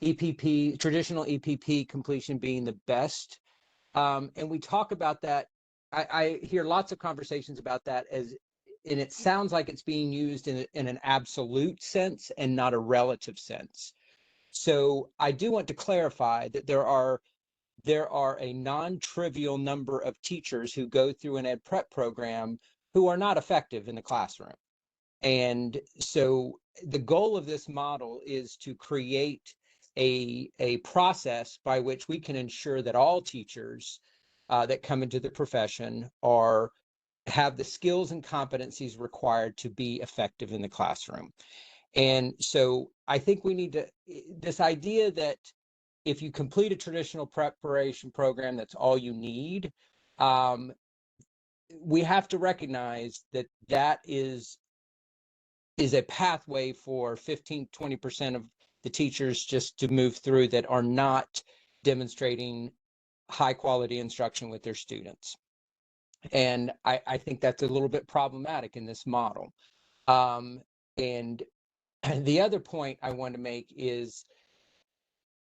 EPP, traditional EPP completion being the best. And we talk about that. I hear lots of conversations about that and it sounds like it's being used in an absolute sense and not a relative sense. So I do want to clarify that there are a non-trivial number of teachers who go through an ed prep program who are not effective in the classroom. And so the goal of this model is to create a process by which we can ensure that all teachers that come into the profession have the skills and competencies required to be effective in the classroom. And so I think we need to, this idea that if you complete a traditional preparation program, that's all you need. We have to recognize that that is a pathway for 15-20% of the teachers just to move through that are not demonstrating high quality instruction with their students. And I think that's a little bit problematic in this model. And the other point I want to make is,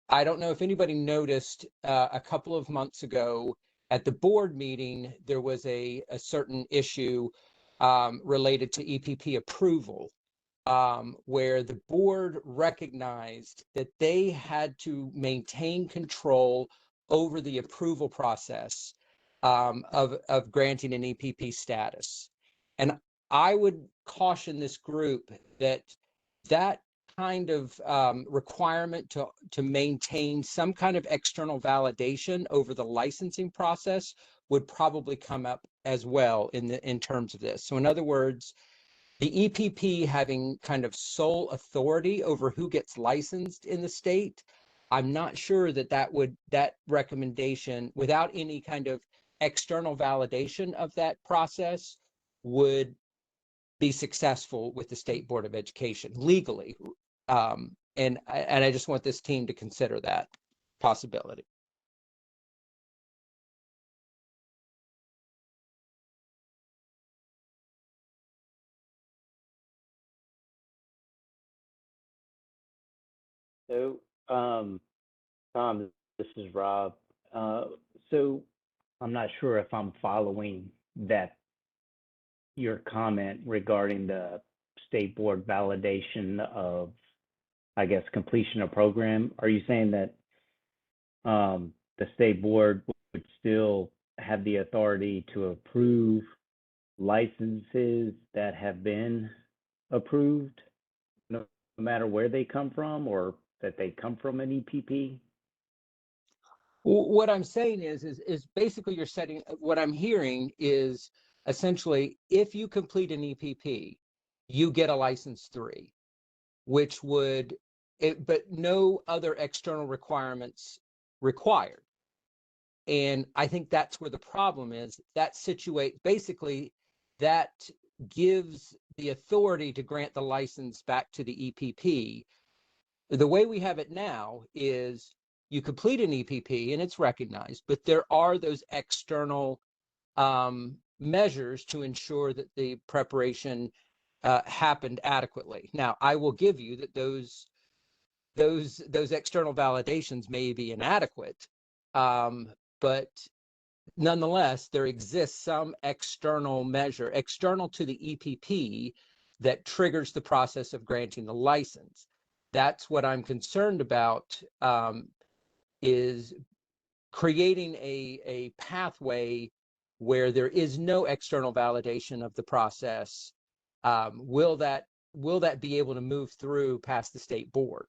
I don't know if anybody noticed a couple of months ago at the board meeting, there was a certain issue related to EPP approval, where the board recognized that they had to maintain control over the approval process of granting an EPP status. And I would caution this group that kind of requirement to maintain some kind of external validation over the licensing process would probably come up as well in terms of this. So in other words, the EPP having kind of sole authority over who gets licensed in the state, I'm not sure that recommendation without any kind of external validation of that process would be successful with the State Board of Education legally. And I just want this team to consider that possibility. So, Tom, this is Rob. So I'm not sure if I'm following your comment regarding the state board validation of, I guess, completion of program. Are you saying that the state board would still have the authority to approve licenses that have been approved, no matter where they come from, or that they come from an EPP? What I'm saying is basically you're setting, what I'm hearing is essentially, if you complete an EPP, you get a license 3, which would, but no other external requirements required. And I think that's where the problem is. That basically that gives the authority to grant the license back to the EPP. The way we have it now is you complete an EPP and it's recognized, but there are those external measures to ensure that the preparation happened adequately. Now, I will give you that those external validations may be inadequate, but nonetheless, there exists some external measure, external to the EPP, that triggers the process of granting the license. That's what I'm concerned about, is creating a pathway where there is no external validation of the process. Will that be able to move through past the state board?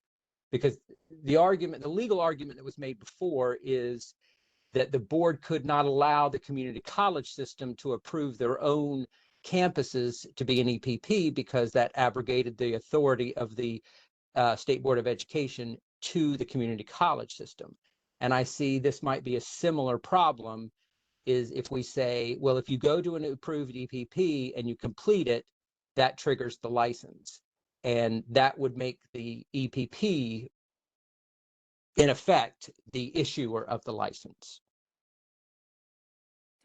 Because the legal argument that was made before is that the board could not allow the community college system to approve their own campuses to be an EPP because that abrogated the authority of the State Board of Education to the community college system. And I see this might be a similar problem, is if we say, well, if you go to an approved EPP and you complete it, that triggers the license. And that would make the EPP, in effect, the issuer of the license.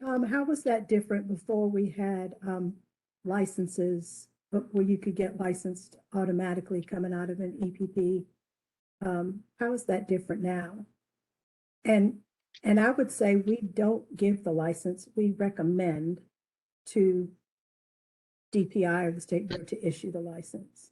How was that different before we had licenses where you could get licensed automatically coming out of an EPP? How is that different now? And I would say we don't give the license. We recommend to DPI or the state board to issue the license.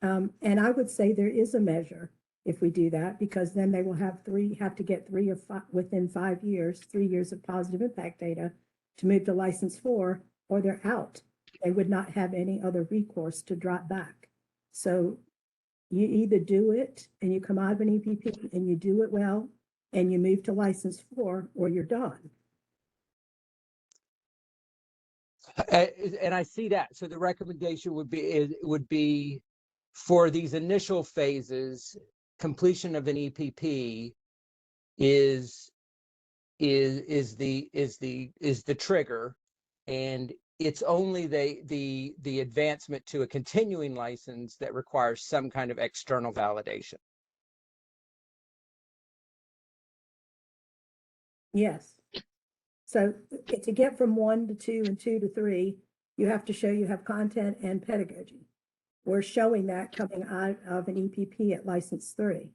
And I would say there is a measure if we do that, because then they will have to get within 5 years, 3 years of positive impact data to move to license 4, or they're out. They would not have any other recourse to drop back. So you either do it and you come out of an EPP and you do it well and you move to license 4, or you're done. And I see that. So the recommendation would be for these initial phases, completion of an EPP is the trigger, and it's only the advancement to a continuing license that requires some kind of external validation. Yes. So to get from 1 to 2 and 2 to 3, you have to show you have content and pedagogy. We're showing that coming out of an EPP at license 3.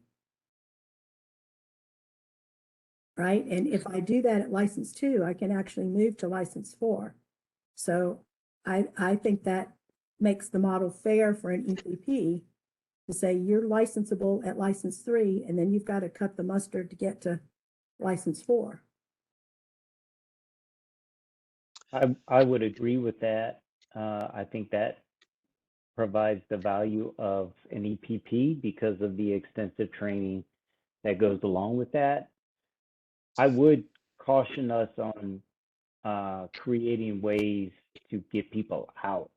Right? And if I do that at license 2, I can actually move to license 4. So I think that makes the model fair for an EPP to say you're licensable at license 3, and then you've got to cut the mustard to get to license 4. I would agree with that. I think that provides the value of an EPP because of the extensive training that goes along with that. I would caution us on creating ways to get people out,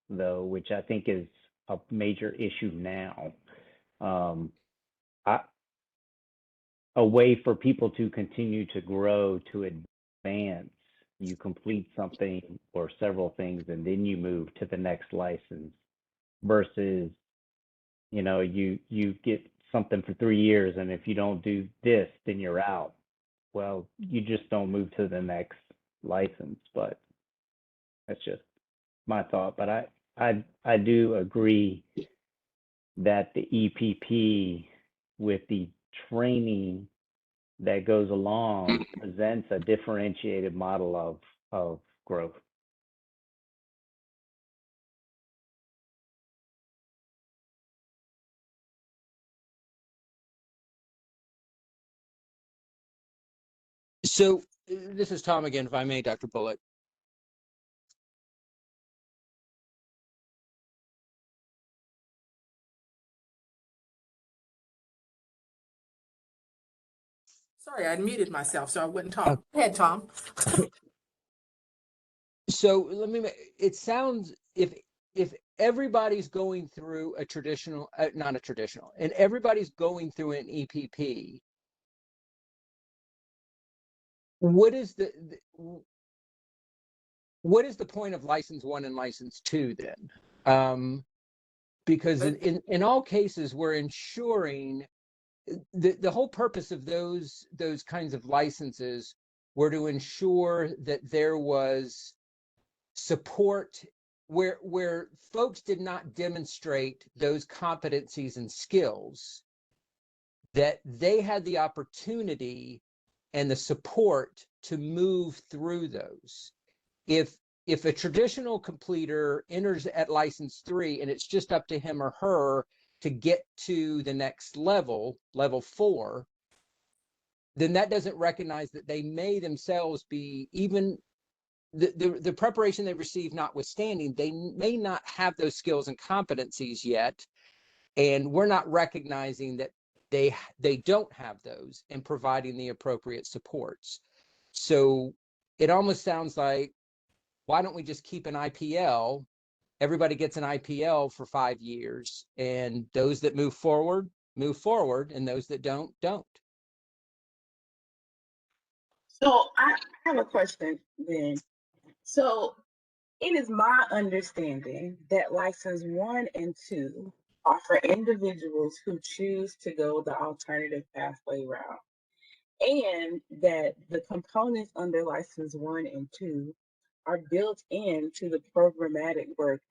though, which I think is a major issue now. A way for people to continue to grow, to advance. You complete something or several things, and then you move to the next license, versus, you get something for 3 years, and if you don't do this, then you're out. Well, you just don't move to the next license. But that's just my thought. But I do agree that the EPP, with the training that goes along, presents a differentiated model of growth. So this is Tom again, if I may, Dr. Bullock. Sorry, I muted myself so I wouldn't talk. Go ahead, Tom. So it sounds, if everybody's going through a traditional, not a traditional, and everybody's going through an EPP, what is what is the point of license 1 and license 2 then? Because in all cases, we're ensuring the whole purpose of those kinds of licenses were to ensure that there was support where folks did not demonstrate those competencies and skills, that they had the opportunity and the support to move through those. If a traditional completer enters at license 3 and it's just up to him or her to get to the next level, level 4, then that doesn't recognize that they may themselves be, even the preparation they receive notwithstanding, they may not have those skills and competencies yet. And we're not recognizing that they don't have those and providing the appropriate supports. So it almost sounds like, why don't we just keep an IPL? Everybody gets an IPL for 5 years, and those that move forward, and those that don't. So I have a question then. So it is my understanding that license 1 and 2 are for individuals who choose to go the alternative pathway route, and that the components under license 1 and 2 are built into the programmatic work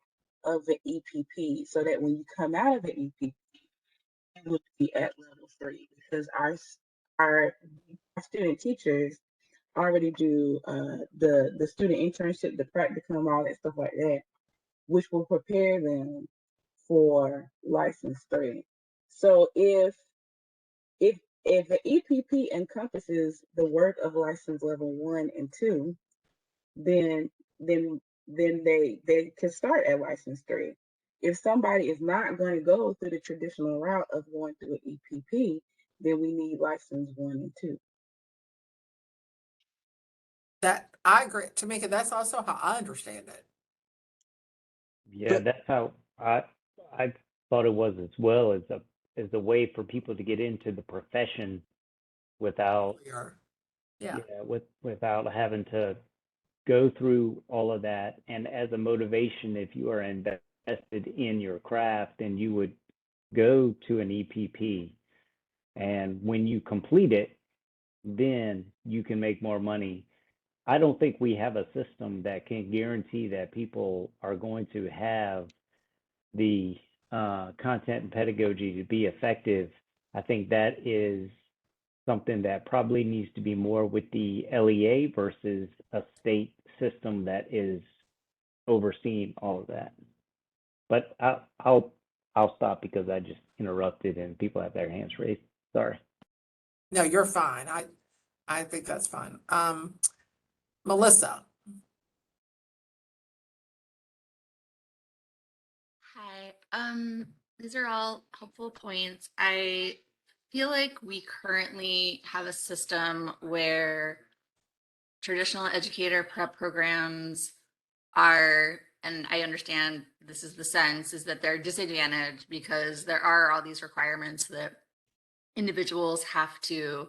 of the EPP, so that when you come out of the EPP, you will be at level 3, because our student teachers already do the student internship, the practicum, all that stuff like that, which will prepare them for license 3. So if the EPP encompasses the work of license level 1 and 2, then they can start at license 3. If somebody is not going to go through the traditional route of going through an EPP, then we need license 1 and 2. That, I agree, Tamika, that's also how I understand it. Yeah, that's how I thought it was as well, as a way for people to get into the profession without Yeah. without having to go through all of that. And as a motivation, if you are invested in your craft, then you would go to an EPP. And when you complete it, then you can make more money. I don't think we have a system that can guarantee that people are going to have the content and pedagogy to be effective. I think that is something that probably needs to be more with the LEA versus a state system that is overseeing all of that. But I'll stop because I just interrupted and people have their hands raised. Sorry. No, you're fine. I think that's fine. Melissa. Hi. These are all helpful points. I feel like we currently have a system where traditional educator prep programs are, and I understand this is the sense, is that they're disadvantaged because there are all these requirements that individuals have to,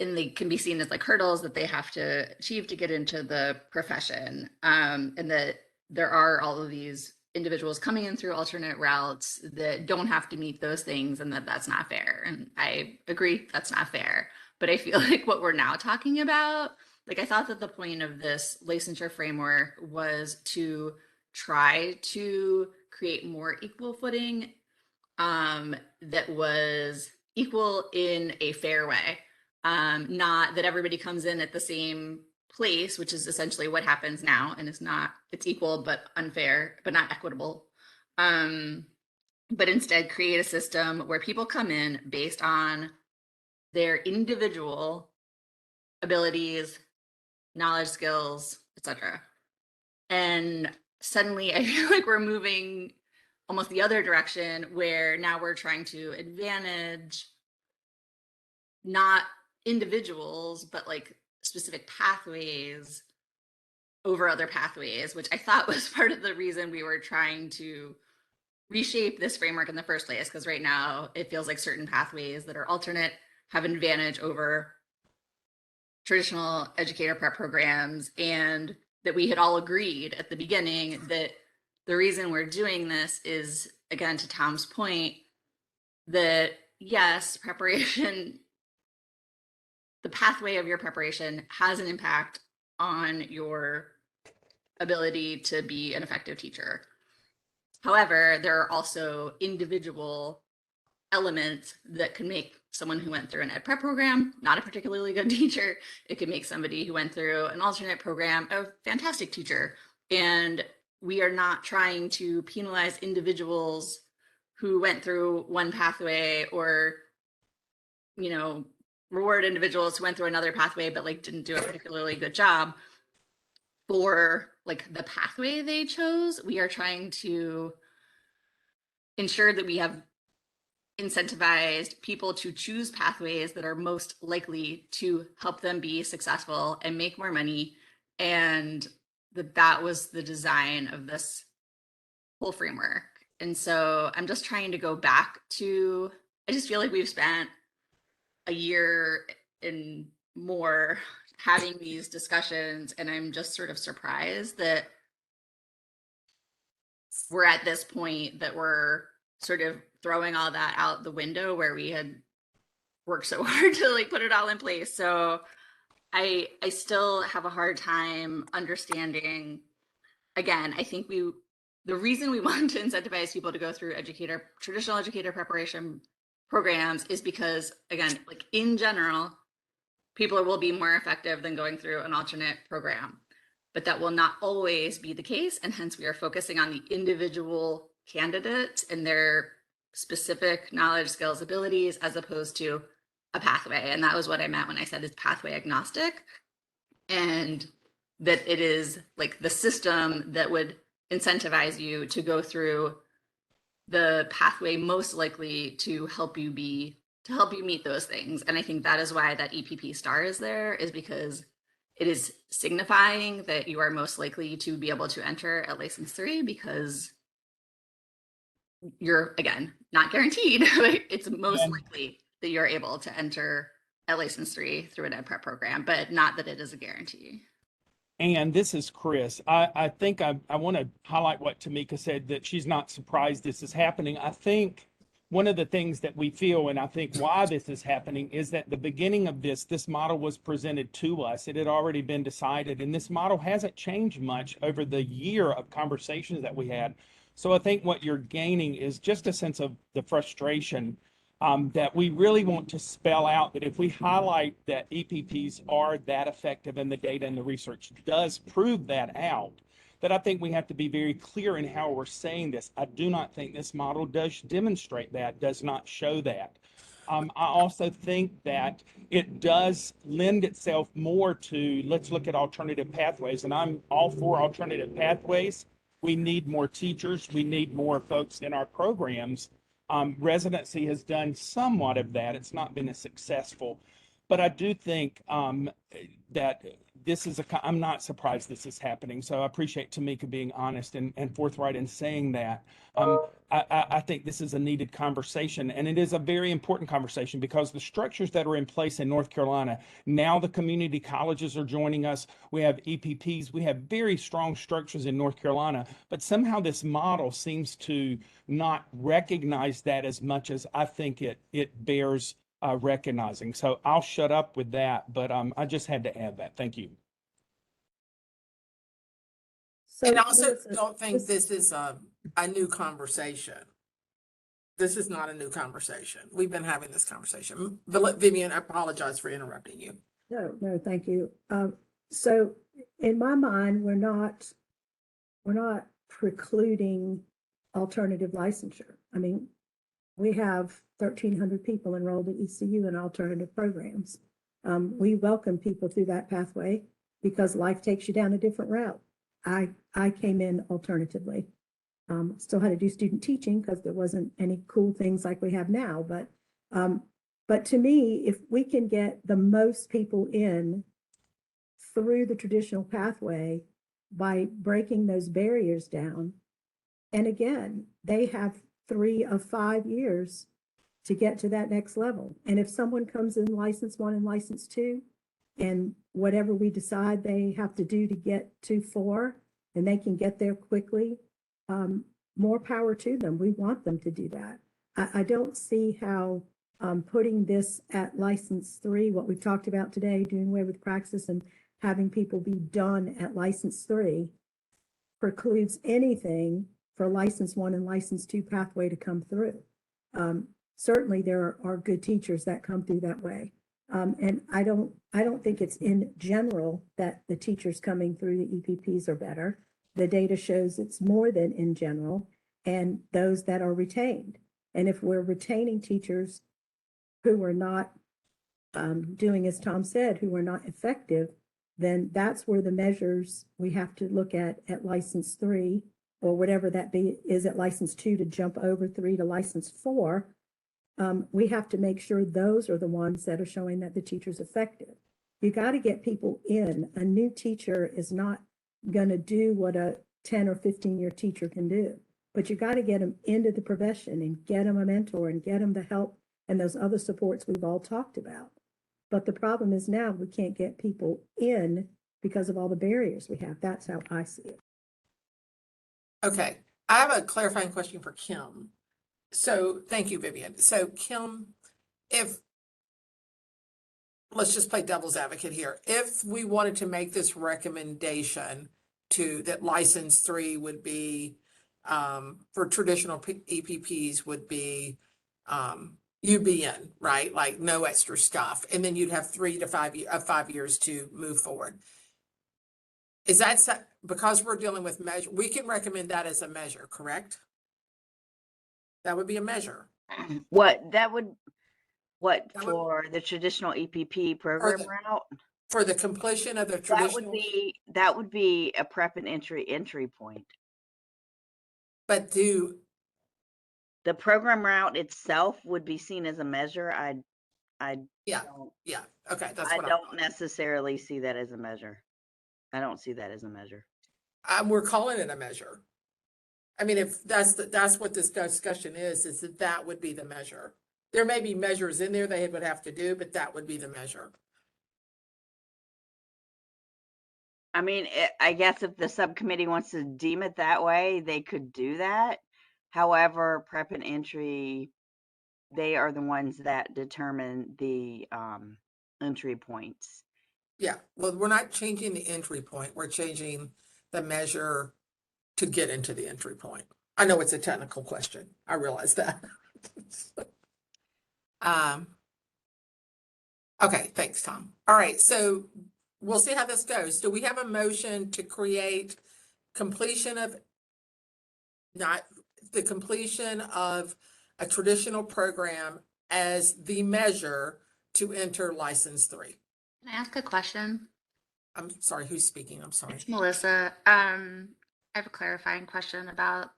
and they can be seen as like hurdles that they have to achieve to get into the profession. And that there are all of these individuals coming in through alternate routes that don't have to meet those things, and that's not fair. And I agree that's not fair. But I feel like what we're now talking about, like I thought that the point of this licensure framework was to try to create more equal footing, that was equal in a fair way. Not that everybody comes in at the same place, which is essentially what happens now, and it's equal but unfair, but not equitable. But instead create a system where people come in based on their individual abilities, knowledge, skills, etc. And suddenly I feel like we're moving almost the other direction, where now we're trying to advantage not individuals, but like specific pathways over other pathways, which I thought was part of the reason we were trying to reshape this framework in the first place. Because right now it feels like certain pathways that are alternate have an advantage over traditional educator prep programs, and that we had all agreed at the beginning that the reason we're doing this is, again, to Tom's point, that yes, preparation, the pathway of your preparation has an impact on your ability to be an effective teacher. However, there are also individual elements that can make someone who went through an Edtpa program not a particularly good teacher. It could make somebody who went through an alternate program a fantastic teacher. And we are not trying to penalize individuals who went through one pathway, or, you know, reward individuals who went through another pathway but like didn't do a particularly good job for like the pathway they chose. We are trying to ensure that we have incentivized people to choose pathways that are most likely to help them be successful and make more money. And that was the design of this whole framework. And so I'm just trying to go back to, I just feel like we've spent a year and more having these discussions, and I'm just sort of surprised that we're at this point that we're sort of throwing all that out the window where we had worked so hard to like put it all in place. So I still have a hard time understanding. Again, I think the reason we want to incentivize people to go through traditional educator preparation programs is because, again, like in general, people will be more effective than going through an alternate program. But that will not always be the case. And hence we are focusing on the individual candidates and their specific knowledge, skills, abilities, as opposed to a pathway. And that was what I meant when I said it's pathway agnostic. And that it is like the system that would incentivize you to go through the pathway most likely to help you meet those things. And I think that is why that EPP star is there, is because it is signifying that you are most likely to be able to enter at license 3, because you're, again, not guaranteed, but it's most likely that you're able to enter at license 3 through an Edtpa program, but not that it is a guarantee. And this is Chris. I think I want to highlight what Tamika said, that she's not surprised this is happening. I think one of the things that we feel, and I think why this is happening, is that the beginning of this model was presented to us. It had already been decided, and this model hasn't changed much over the year of conversations that we had. So I think what you're gaining is just a sense of the frustration that we really want to spell out, that if we highlight that EPPs are that effective and the data and the research does prove that out, that I think we have to be very clear in how we're saying this. I do not think this model does demonstrate that, does not show that. I also think that it does lend itself more to, let's look at alternative pathways, and I'm all for alternative pathways. We need more teachers. We need more folks in our programs. Residency has done somewhat of that. It's not been as successful, but I do think that this is I'm not surprised this is happening. So I appreciate Tamika being honest and forthright in saying that. I think this is a needed conversation, and it is a very important conversation, because the structures that are in place in North Carolina, now the community colleges are joining us. We have EPPs. We have very strong structures in North Carolina, but somehow this model seems to not recognize that as much as I think it bears recognizing. So I'll shut up with that, but I just had to add that. Thank you. So And I also Melissa, don't think this is a new conversation. This is not a new conversation. We've been having this conversation. Vivian, I apologize for interrupting you. No, thank you. So in my mind, we're not precluding alternative licensure. I mean, we have 1,300 people enrolled at ECU in alternative programs. We welcome people through that pathway because life takes you down a different route. I came in alternatively. Still had to do student teaching because there wasn't any cool things like we have now. But to me, if we can get the most people in through the traditional pathway by breaking those barriers down, and again, they have 3 of 5 years to get to that next level. And if someone comes in license 1 and license 2, and whatever we decide they have to do to get to 4, and they can get there quickly, more power to them. We want them to do that. I don't see how putting this at license 3, what we've talked about today, doing away with praxis and having people be done at license 3, precludes anything for license 1 and license 2 pathway to come through. Certainly there are good teachers that come through that way. And I don't think it's in general that the teachers coming through the EPPs are better. The data shows it's more than in general, and those that are retained. And if we're retaining teachers who are not doing, as Tom said, who are not effective, then that's where the measures we have to look at license 3, or whatever that be is at license 2 to jump over 3 to license 4. We have to make sure those are the ones that are showing that the teacher's effective. You got to get people in. A new teacher is not going to do what a 10 or 15-year teacher can do, but you got to get them into the profession and get them a mentor and get them the help and those other supports we've all talked about. But the problem is now we can't get people in because of all the barriers we have. That's how I see it. Okay, I have a clarifying question for Kim. So thank you, Vivian. So Kim, let's just play devil's advocate here. If we wanted to make this recommendation that license 3 would be, for traditional EPPs would be, you'd be in, right? Like no extra stuff. And then you'd have 3 to 5 years to move forward. Is that, because we're dealing with measure, we can recommend that as a measure, correct? That would be a measure. For the traditional EPP program route? For the completion of the traditional. That would be a prep and entry point. But the program route itself would be seen as a measure. Yeah. Okay, that's what I don't necessarily see that as a measure. I don't see that as a measure. We're calling it a measure. I mean, if that's what this discussion is that would be the measure. There may be measures in there they would have to do, but that would be the measure. I mean, I guess if the subcommittee wants to deem it that way, they could do that. However, prep and entry, they are the ones that determine the entry points. Yeah, well, we're not changing the entry point. We're changing the measure to get into the entry point. I know it's a technical question. I realize that. Okay, thanks, Tom. All right, so we'll see how this goes. Do we have a motion to create completion of a traditional program as the measure to enter license 3? Can I ask a question? I'm sorry, who's speaking? I'm sorry. It's Melissa. I have a clarifying question about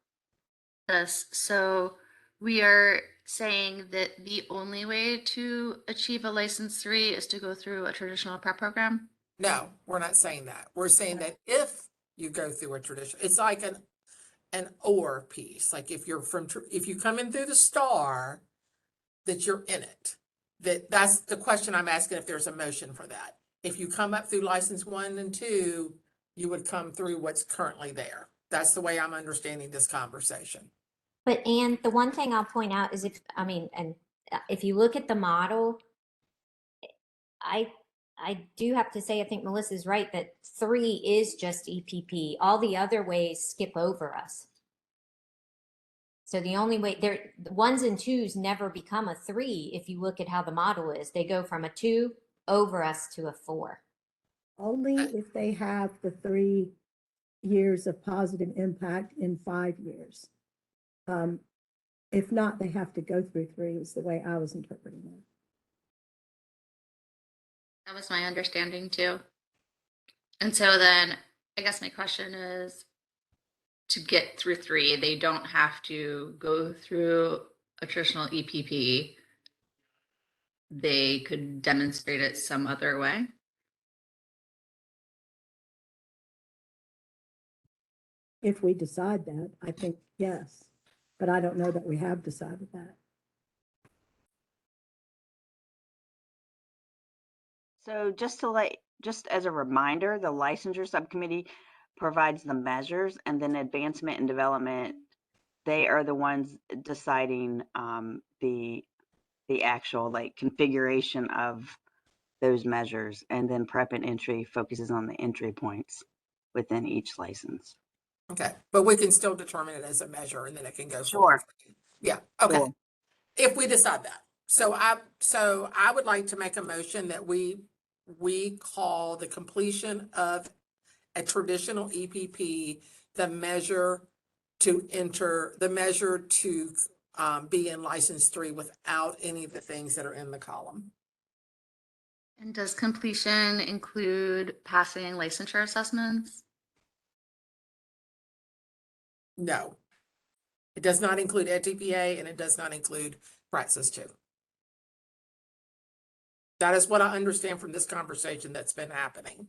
this. So we are saying that the only way to achieve a license 3 is to go through a traditional prep program? No, we're not saying that. We're saying that if you go through a tradition, it's like an or piece. Like if you come in through the STAR, that you're in it. That's the question I'm asking, if there's a motion for that. If you come up through license 1 and 2, you would come through what's currently there. That's the way I'm understanding this conversation. But Anne, the one thing I'll point out is if you look at the model, I do have to say, I think Melissa's right that 3 is just EPP. All the other ways skip over us. So the only way the 1s and 2s never become a 3. If you look at how the model is, they go from a 2 over us to a 4. Only if they have the 3 years of positive impact in 5 years. If not, they have to go through 3 is the way I was interpreting it. That was my understanding too. And so then I guess my question is, to get through 3, they don't have to go through a traditional EPP. They could demonstrate it some other way. If we decide that, I think yes, but I don't know that we have decided that. So just as a reminder, the licensure subcommittee provides the measures, and then advancement and development, they are the ones deciding the actual like configuration of those measures, and then prep and entry focuses on the entry points within each license. Okay, but we can still determine it as a measure and then it can go Sure. forward. Yeah, okay. Sure. If we decide that. So I would like to make a motion that we call the completion of a traditional EPP the measure to be in license 3 without any of the things that are in the column. And does completion include passing licensure assessments? No. It does not include Edtpa and it does not include Praxis 2. That is what I understand from this conversation that's been happening.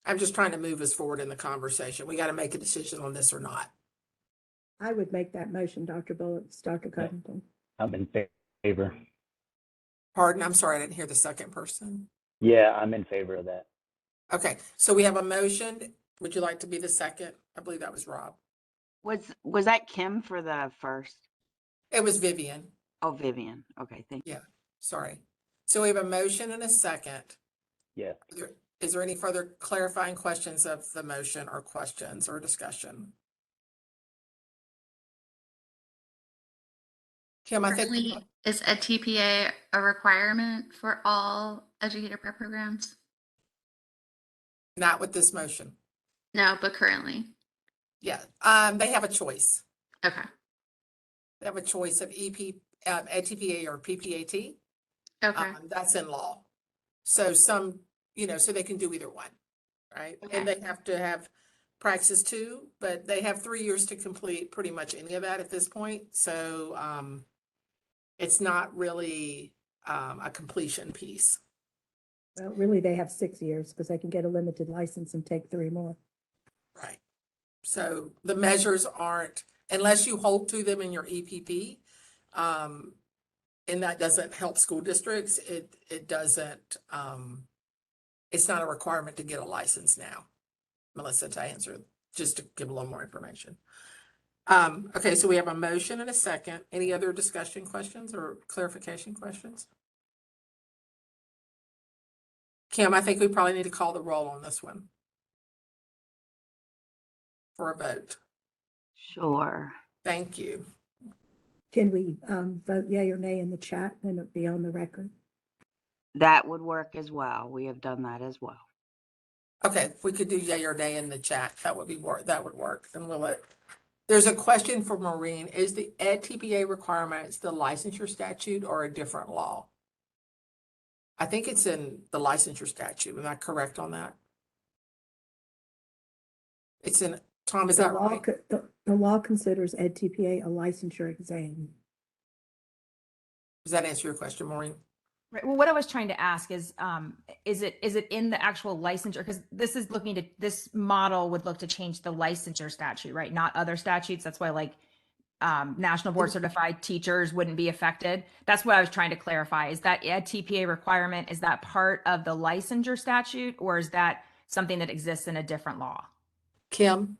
I'm just trying to move us forward in the conversation. We got to make a decision on this or not. I would make that motion, Dr. Bullets, Dr. Covington. I'm in favor. Pardon, I'm sorry, I didn't hear the second person. Yeah, I'm in favor of that. Okay, so we have a motion. Would you like to be the second? I believe that was Rob. Was that Kim for the first? It was Vivian. Oh, Vivian. Okay, thank you. Yeah, sorry. So we have a motion and a second. Yes. Is there any further clarifying questions of the motion or questions or discussion? Kim, I think Currently, is Edtpa a requirement for all educator prep programs? not with this motion. No, but currently. Yeah, they have a choice. Okay. They have a choice of Edtpa or PPAT. Okay. That's in law. So some, so they can do either one, right? Okay. And they have to have Praxis 2, but they have 3 years to complete pretty much any of that at this point. So it's not really a completion piece. Well, really, they have 6 years because they can get a limited license and take 3 more. Right. So the measures aren't, unless you hold to them in your EPP, and that doesn't help school districts, it doesn't, it's not a requirement to get a license now. Melissa, to answer, just to give a little more information. Okay, so we have a motion and a second. Any other discussion questions or clarification questions? Kim, I think we probably need to call the roll on this one for a vote. Sure. Thank you. Can we vote yea or nay in the chat and it'll be on the record? That would work as well. We have done that as well. Okay, if we could do yea or nay in the chat, that would work. And there's a question for Maureen. Is the Edtpa requirements the licensure statute or a different law? I think it's in the licensure statute. Am I correct on that? It's in, Tom, is that right? The law considers Edtpa a licensure exam. Does that answer your question, Maureen? Right. Well, what I was trying to ask is it in the actual licensure? Because this model would look to change the licensure statute, right? Not other statutes. That's why national board certified teachers wouldn't be affected. That's what I was trying to clarify. Is that Edtpa requirement, is that part of the licensure statute, or is that something that exists in a different law? Kim?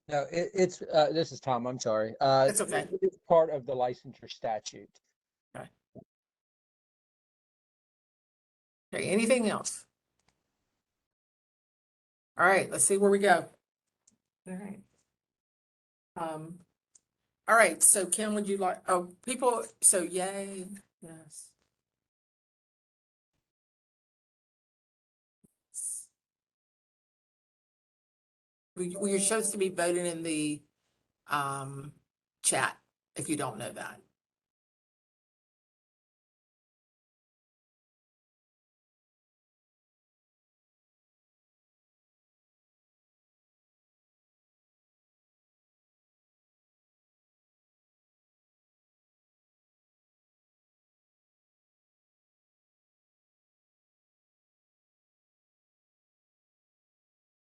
No, it's this is Tom. I'm sorry. It's okay. It's part of the licensure statute. Okay, anything else? All right, let's see where we go. All right. All right, so Kim, would you like, so yay, yes. You're supposed to be voting in the chat if you don't know that.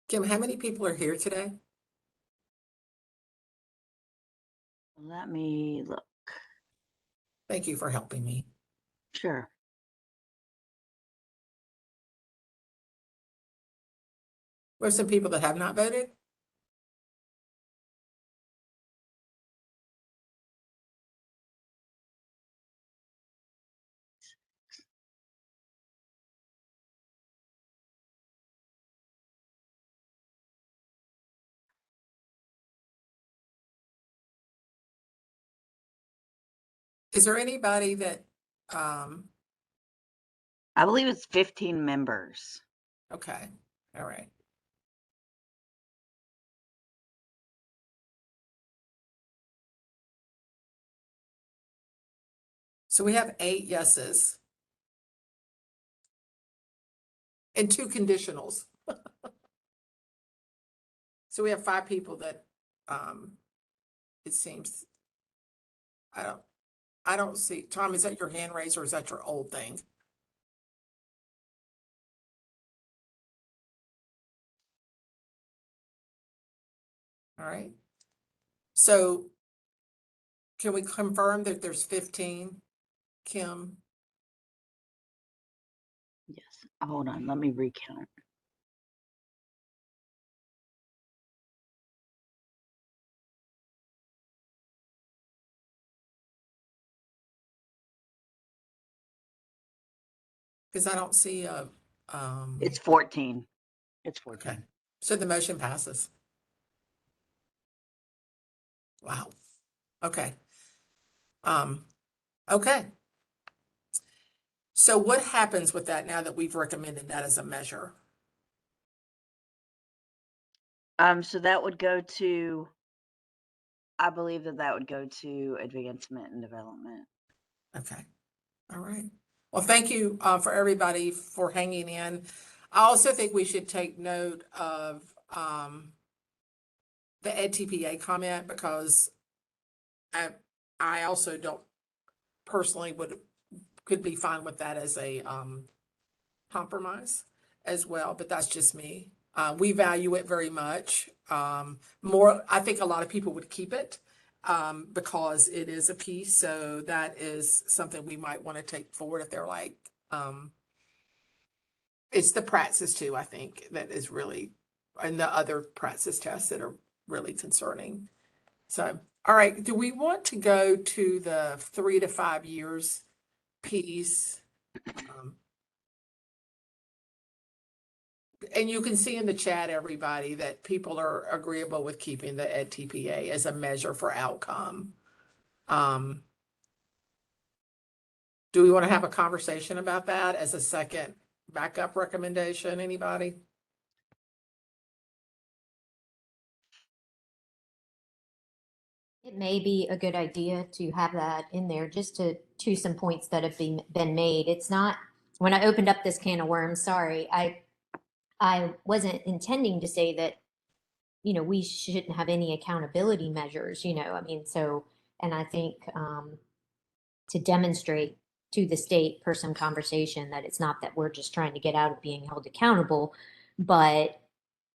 Kim, how many people are here today? Let me look. Thank you for helping me. Sure. We have some people that have not voted. Is there anybody that, I believe it's 15 members. okay, all right. So we have 8 yeses. And 2 conditionals. So we have 5 people that, it seems, I don't see, Tom, is that your hand raised or is that your old thing? All right. So can we confirm that there's 15, Kim? Yes. Hold on, let me recount. Because I don't see a, It's 14. It's 14. okay. So the motion passes. Wow. Okay. Okay. So what happens with that now that we've recommended that as a measure? So that would go to, I believe that would go to advancement and development. Okay. All right. Well, thank you for everybody for hanging in. I also think we should take note of the Edtpa comment because I also don't personally could be fine with that as a compromise as well, but that's just me. We value it very much. More, I think a lot of people would keep it because it is a piece. So that is something we might want to take forward if they're like, it's the praxis too, I think, that is really, and the other praxis tests that are really concerning. So, all right, do we want to go to the 3 to 5 years piece? And you can see in the chat, everybody, that people are agreeable with keeping the Edtpa as a measure for outcome. Do we want to have a conversation about that as a second backup recommendation? Anybody? It may be a good idea to have that in there just to some points that have been made. It's not, when I opened up this can of worms, sorry, I wasn't intending to say that, you know, we shouldn't have any accountability measures, you know, I mean, so, and I think to demonstrate to the state per some conversation that it's not that we're just trying to get out of being held accountable, but,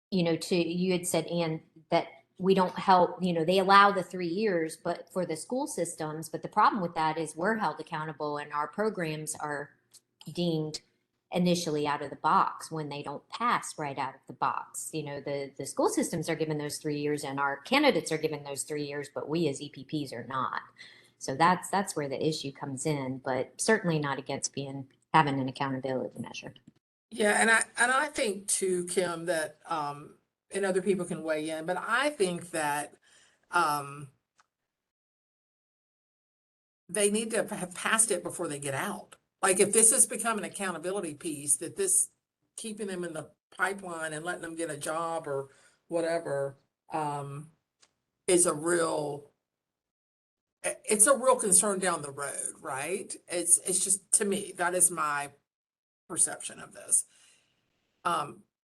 you know, you had said, Ann, that we don't help, you know, they allow the 3 years, but for the school systems, but the problem with that is we're held accountable and our programs are deemed initially out of the box when they don't pass right out of the box. You know, the school systems are given those 3 years and our candidates are given those 3 years, but we as EPPs are not. So that's where the issue comes in, but certainly not against having an accountability measure. Yeah, and I think too, Kim, that and other people can weigh in, but I think that they need to have passed it before they get out. Like if this has become an accountability piece, that this keeping them in the pipeline and letting them get a job or whatever is a real concern down the road, right? It's just, to me, that is my perception of this.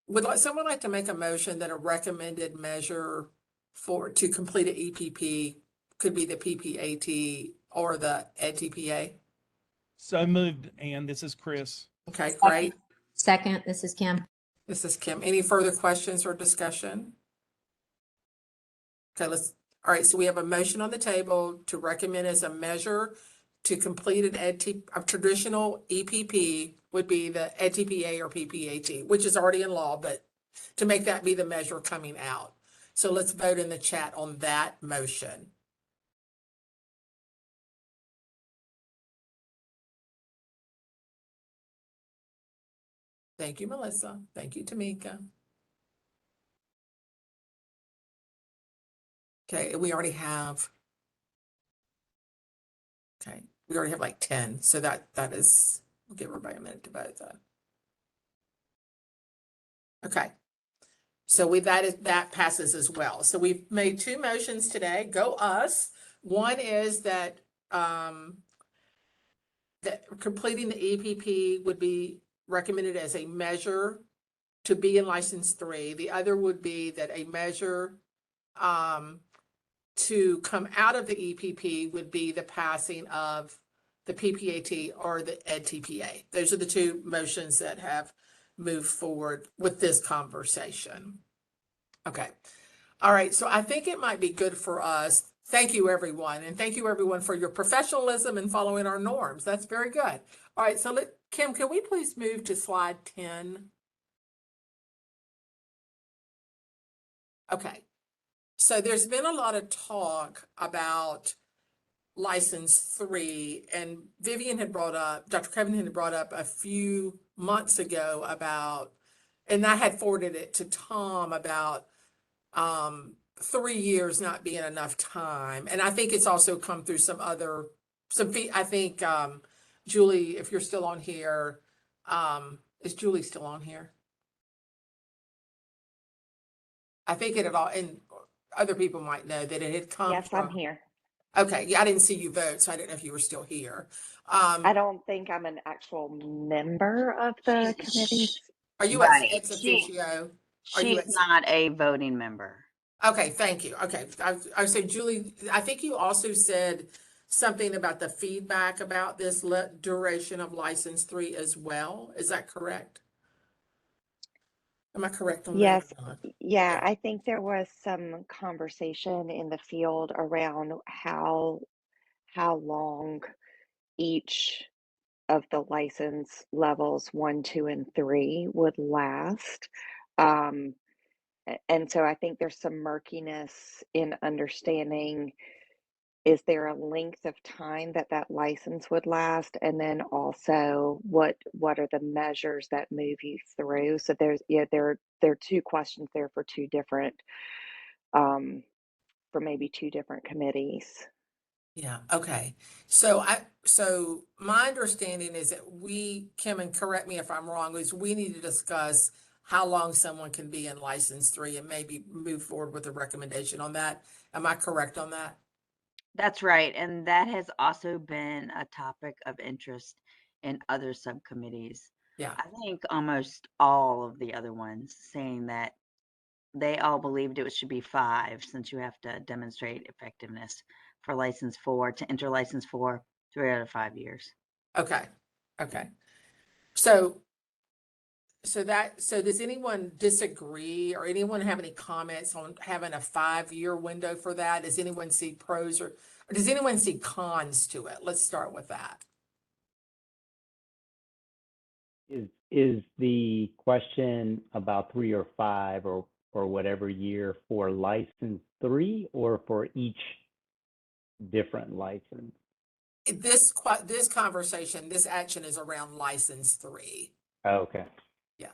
Would someone like to make a motion that a recommended measure to complete an EPP could be the PPAT or the Edtpa? So moved, and this is Chris. Okay, great. Second, this is Kim. This is Kim. Any further questions or discussion? Okay, all right, so we have a motion on the table to recommend as a measure to complete an a traditional EPP would be the EdTPA or PPAT, which is already in law, but to make that be the measure coming out. So let's vote in the chat on that motion. Thank you, Melissa. Thank you, Tamika. Okay, we already have, okay, we already have like 10. So that is, we'll give everybody a minute to vote though. Okay. So that passes as well. So we've made 2 motions today. Go us. One is that that completing the EPP would be recommended as a measure to be in license 3. The other would be that a measure to come out of the EPP would be the passing of the PPAT or the EdTPA. Those are the 2 motions that have moved forward with this conversation. Okay. All right. So I think it might be good for us. Thank you, everyone. And thank you, everyone, for your professionalism and following our norms. That's very good. All right. So Kim, can we please move to slide 10? Okay. So there's been a lot of talk about license 3, and Vivian had brought up, Dr. Kevin had brought up a few months ago about, and I had forwarded it to Tom about 3 years not being enough time. And I think it's also come through I think, Julie, if you're still on here, is Julie still on here? I think it had all, and other people might know that it had come Yes, from. I'm here. Okay, yeah, I didn't see you vote, so I didn't know if you were still here. I don't think I'm an actual member of the committee. Are you Right. ex officio? Are you She's not a voting member. Okay, thank you. Okay, I say, Julie, I think you also said something about the feedback about this duration of license 3 as well. Is that correct? Am I correct on that? Yes, or not? yeah, I think there was some conversation in the field around how long each of the license levels 1, 2, and 3 would last. And so I think there's some murkiness in understanding, is there a length of time that license would last? And then also what are the measures that move you through? So there are 2 questions there for 2 different, for maybe 2 different committees. Yeah, okay. So my understanding is that Kim, and correct me if I'm wrong, is we need to discuss how long someone can be in license 3 and maybe move forward with a recommendation on that. Am I correct on that? That's right. And that has also been a topic of interest in other subcommittees. Yeah. I think almost all of the other ones saying that they all believed it should be 5, since you have to demonstrate effectiveness for license 4 to enter license 4 3 out of 5 years. Okay. Okay. So does anyone disagree or anyone have any comments on having a 5-year window for that? Does anyone see pros or does anyone see cons to it? Let's start with that. Is the question about 3 or 5 or whatever year for license 3 or for each different license? This conversation, this action is around license 3. Okay. Yeah.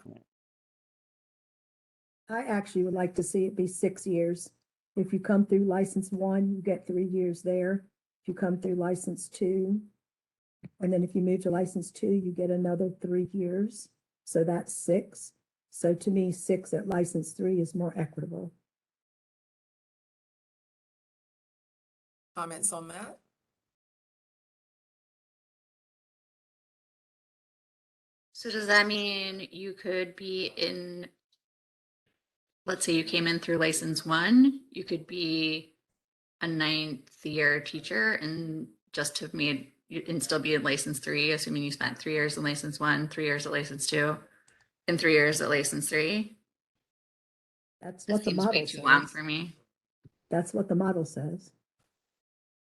I actually would like to see it be 6 years. If you come through license 1, you get 3 years there. If you come through license 2, and then if you move to license 2, you get another 3 years. So that's 6. So to me, 6 at license 3 is more equitable. Comments on that? So does that mean you could be in, let's say you came in through license 1, you could be a 9th year teacher and just have made, and still be in license 3, assuming you spent 3 years in license 1, 3 years at license 2, and 3 years at license 3? That's That what the seems way model too long says. for me. That's what the model says.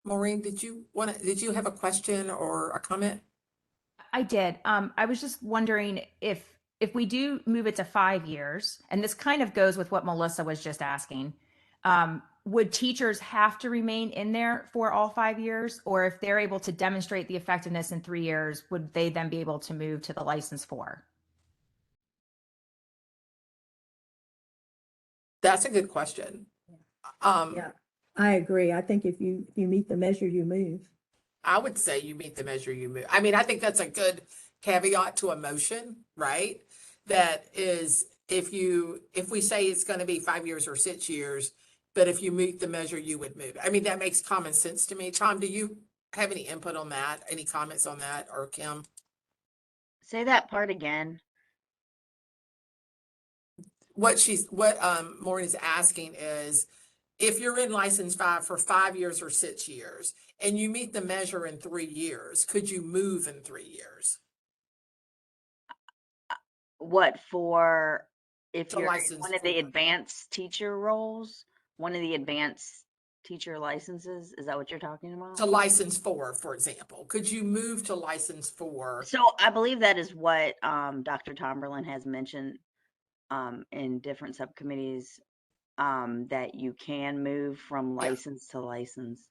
Maureen, did you have a question or a comment? I did. I was just wondering if we do move it to 5 years, and this kind of goes with what Melissa was just asking, would teachers have to remain in there for all 5 years, or if they're able to demonstrate the effectiveness in 3 years, would they then be able to move to the license 4? That's a good question. Yeah, I agree. I think if you meet the measure, you move. I would say you meet the measure you move. I mean, I think that's a good caveat to a motion, right? That is, if we say it's going to be 5 years or 6 years, but if you meet the measure, you would move. I mean, that makes common sense to me. Tom, do you have any input on that? Any comments on that, or Kim? Say that part again. What Maureen is asking is, if you're in license 5 for 5 years or 6 years, and you meet the measure in 3 years, could you move in 3 years? What for if To you're in license one of the 4. advanced teacher roles, one of the advanced teacher licenses? Is that what you're talking about? To license 4, for example, could you move to license 4? So I believe that is what Dr. Tomberlin has mentioned in different subcommittees, that you can move from Yeah. license to license.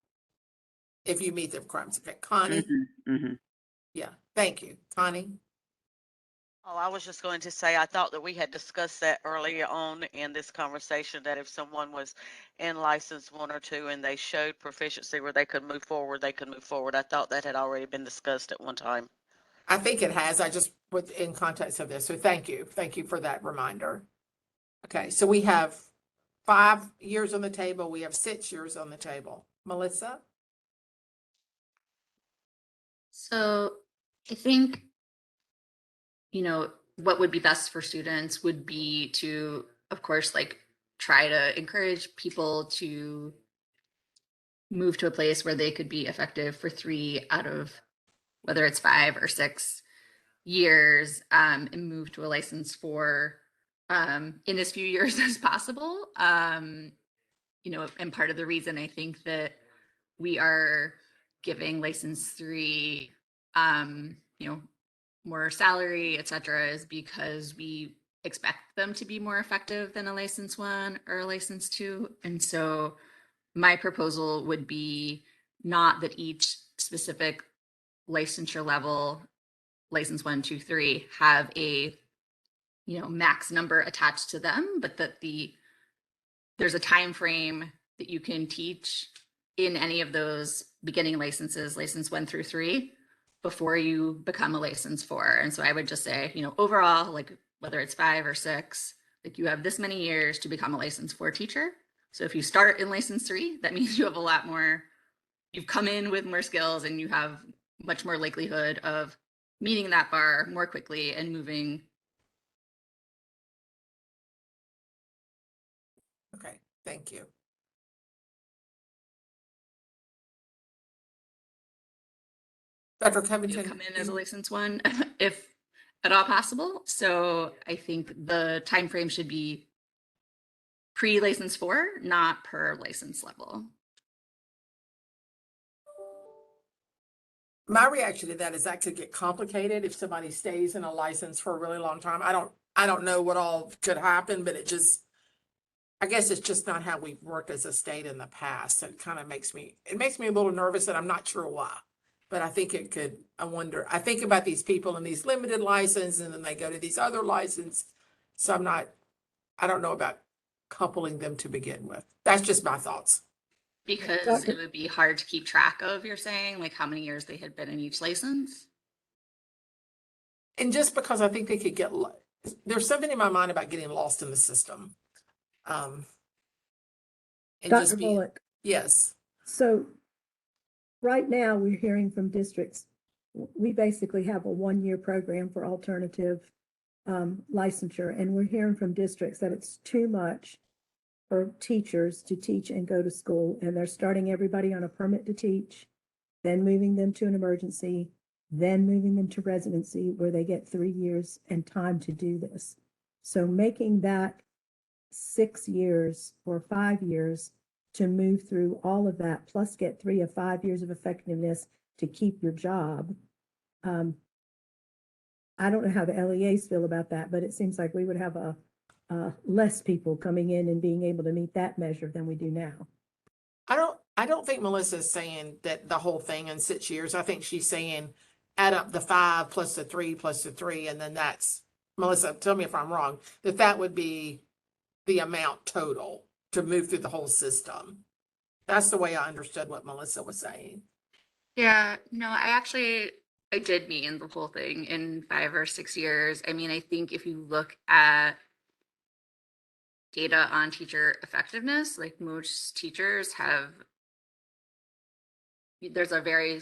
If you meet the requirements. Okay, Connie? Yeah, thank you. Connie? Oh, I was just going to say, I thought that we had discussed that earlier on in this conversation, that if someone was in license 1 or 2 and they showed proficiency where they could move forward, they could move forward. I thought that had already been discussed at one time. I think it has. I just put in context of this. So thank you. Thank you for that reminder. Okay, so we have 5 years on the table. We have 6 years on the table. Melissa? So I think, what would be best for students would be to, of course, like try to encourage people to move to a place where they could be effective for 3 out of whether it's 5 or 6 years, and move to a license for in as few years as possible. And part of the reason I think that we are giving license 3, more salary, et cetera, is because we expect them to be more effective than a license 1 or a license 2. And so my proposal would be not that each specific licensure level, license 1, 2, 3, have a max number attached to them, but that there's a time frame that you can teach in any of those beginning licenses, license 1 through 3, before you become a license 4. And so I would just say, overall, like whether it's 5 or 6, like you have this many years to become a license 4 teacher. So if you start in license 3, that means you have a lot more, you've come in with more skills and you have much more likelihood of meeting that bar more quickly and moving. Okay, thank you. Dr. Covington? Come in as a license 1 if at all possible. So I think the time frame should be pre-license 4, not per license level. My reaction to that is that could get complicated if somebody stays in a license for a really long time. I don't know what all could happen, but I guess it's just not how we've worked as a state in the past. It kind of makes me a little nervous, and I'm not sure why. But I think I think about these people in these limited licenses, and then they go to these other licenses. So I don't know about coupling them to begin with. That's just my thoughts. Because it would be hard to keep track of, you're saying, like how many years they had been in each license? And just because I think they could there's something in my mind about getting lost in the system. And Dr. Bullock. Yes. So right now we're hearing from districts. We basically have a 1-year program for alternative licensure, and we're hearing from districts that it's too much for teachers to teach and go to school, and they're starting everybody on a permit to teach, then moving them to an emergency, then moving them to residency where they get 3 years and time to do this. So making that 6 years or 5 years to move through all of that, plus get 3 of 5 years of effectiveness to keep your job. I don't know how the LEAs feel about that, but it seems like we would have less people coming in and being able to meet that measure than we do now. I don't think Melissa's saying that the whole thing in 6 years. I think she's saying add up the 5 plus the 3 plus the 3, and then that's, Melissa, tell me if I'm wrong, that would be the amount total to move through the whole system. That's the way I understood what Melissa was saying. Yeah, no, I did mean the whole thing in 5 or 6 years. I mean, I think if you look at data on teacher effectiveness, like most teachers have, there's a very,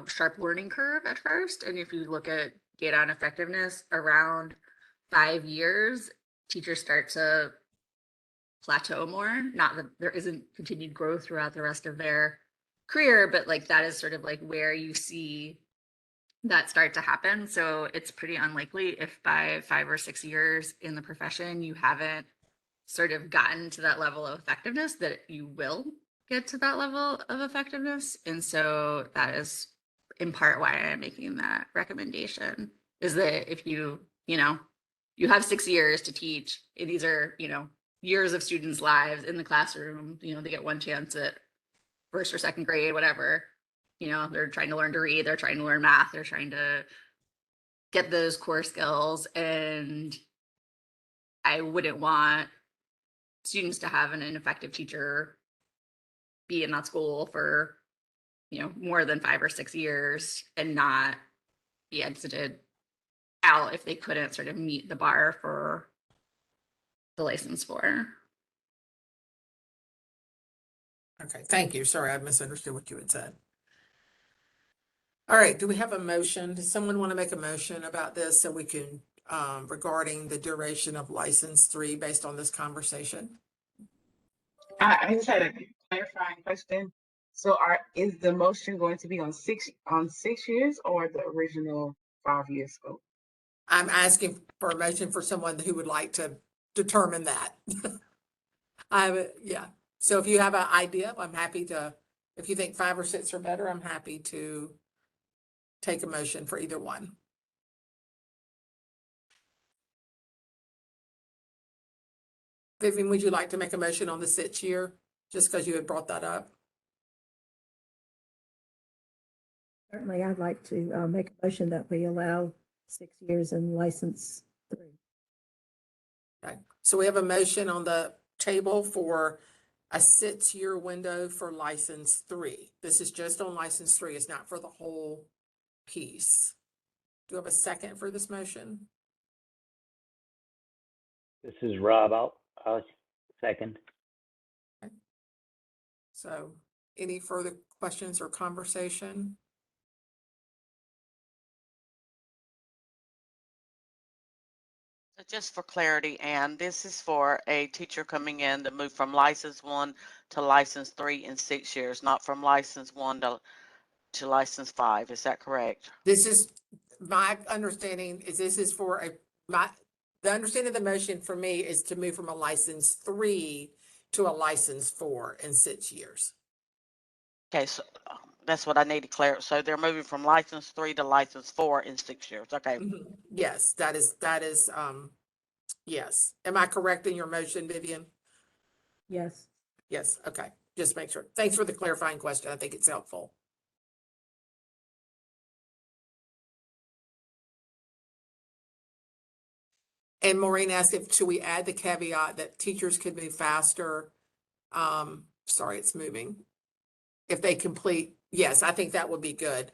sharp learning curve at first. And if you look at data on effectiveness around 5 years, teachers start to plateau more. Not that there isn't continued growth throughout the rest of their career, but like that is sort of like where you see that start to happen. So it's pretty unlikely if by 5 or 6 years in the profession you haven't sort of gotten to that level of effectiveness that you will get to that level of effectiveness. And so that is in part why I'm making that recommendation, is that if you have 6 years to teach, and these are, years of students' lives in the classroom, they get one chance at first or second grade, whatever, they're trying to learn to read, they're trying to learn math, they're trying to get those core skills. And I wouldn't want students to have an ineffective teacher be in that school for, more than 5 or 6 years and not be exited out if they couldn't sort of meet the bar for the license for. Okay, thank you. Sorry, I misunderstood what you had said. All right, do we have a motion? Does someone want to make a motion about this so we can, regarding the duration of license 3 based on this conversation? I just had a clarifying question. So is the motion going to be on 6 years or the original 5-year scope? I'm asking for a motion for someone who would like to determine that. Yeah. So if you have an idea, I'm happy to, if you think 5 or 6 are better, I'm happy to take a motion for either one. Vivian, would you like to make a motion on the 6 year, just because you had brought that up? Certainly, I'd like to make a motion that we allow 6 years in license 3. Okay, so we have a motion on the table for a 6-year window for license 3. This is just on license 3. It's not for the whole piece. Do you have a second for this motion? This is Rob. I'll second. Okay. So any further questions or conversation? So just for clarity, Anne, this is for a teacher coming in to move from license 1 to license 3 in 6 years, not from license 1 to license 5. Is that correct? This is my understanding is this is for the understanding of the motion for me is to move from a license 3 to a license 4 in 6 years. Okay, so that's what I need to clear. So they're moving from license 3 to license 4 in 6 years. Okay. Mm-hmm. Yes, that is, yes. Am I correct in your motion, Vivian? Yes. Yes, okay. Just make sure. Thanks for the clarifying question. I think it's helpful. And Maureen asked should we add the caveat that teachers could move faster? Sorry, it's moving. If they complete, yes, I think that would be good.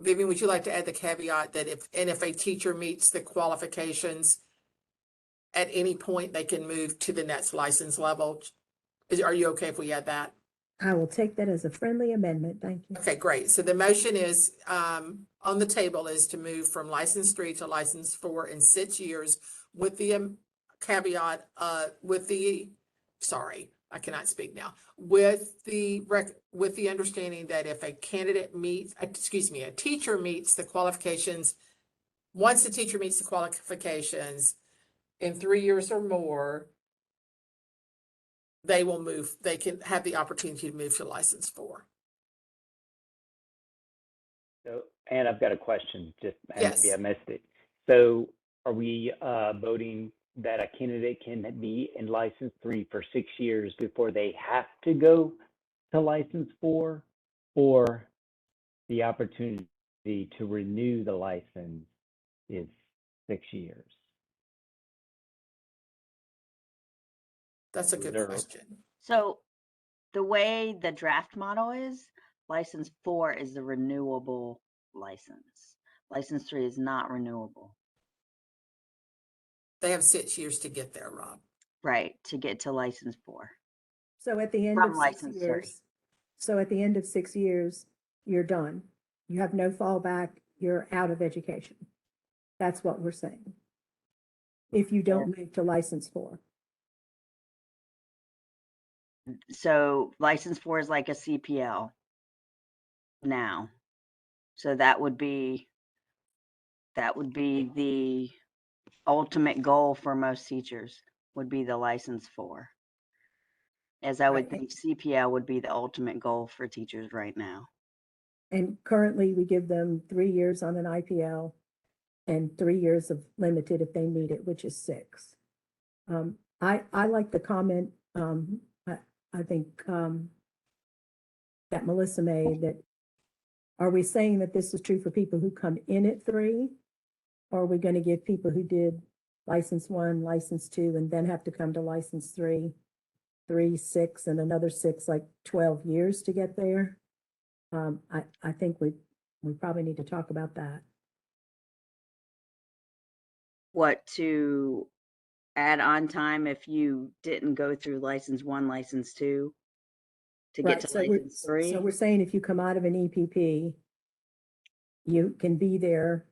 Vivian, would you like to add the caveat that if a teacher meets the qualifications at any point, they can move to the next license level? Are you okay if we add that? I will take that as a friendly amendment. Thank you. Okay, great. So the motion is on the table is to move from license 3 to license 4 in 6 years with the caveat, sorry, I cannot speak now, with the understanding that if a candidate meets, a teacher meets the qualifications, once the teacher meets the qualifications in 3 years or more, they will move, they can have the opportunity to move to license 4. So, and I've got a question, just and maybe Yes. I missed it. So are we voting that a candidate can be in license 3 for 6 years before they have to go to license 4, or the opportunity to renew the license is 6 years? That's a good There- question. So the way the draft model is, license 4 is the renewable license. License 3 is not renewable. They have 6 years to get there, Rob. Right, to get to license 4. So at the end From of 6 license 3. years, so at the end of 6 years, you're done. You have no fallback, you're out of education. That's what we're saying. If you don't move to license 4. So license 4 is like a CPL now. So that would be the ultimate goal for most teachers, would be the license 4. As I would Right. think CPL would be the ultimate goal for teachers right now. And currently we give them 3 years on an IPL and 3 years of limited if they need it, which is 6. I like the comment, I think that Melissa made, that are we saying that this is true for people who come in at 3? Or are we going to give people who did license 1, license 2, and then have to come to license 3, 6, and another 6, like 12 years to get there? I think we probably need to talk about that. What, to add on time if you didn't go through license 1, license 2 to get Right, to so license 3? So we're saying if you come out of an EPP, you can be there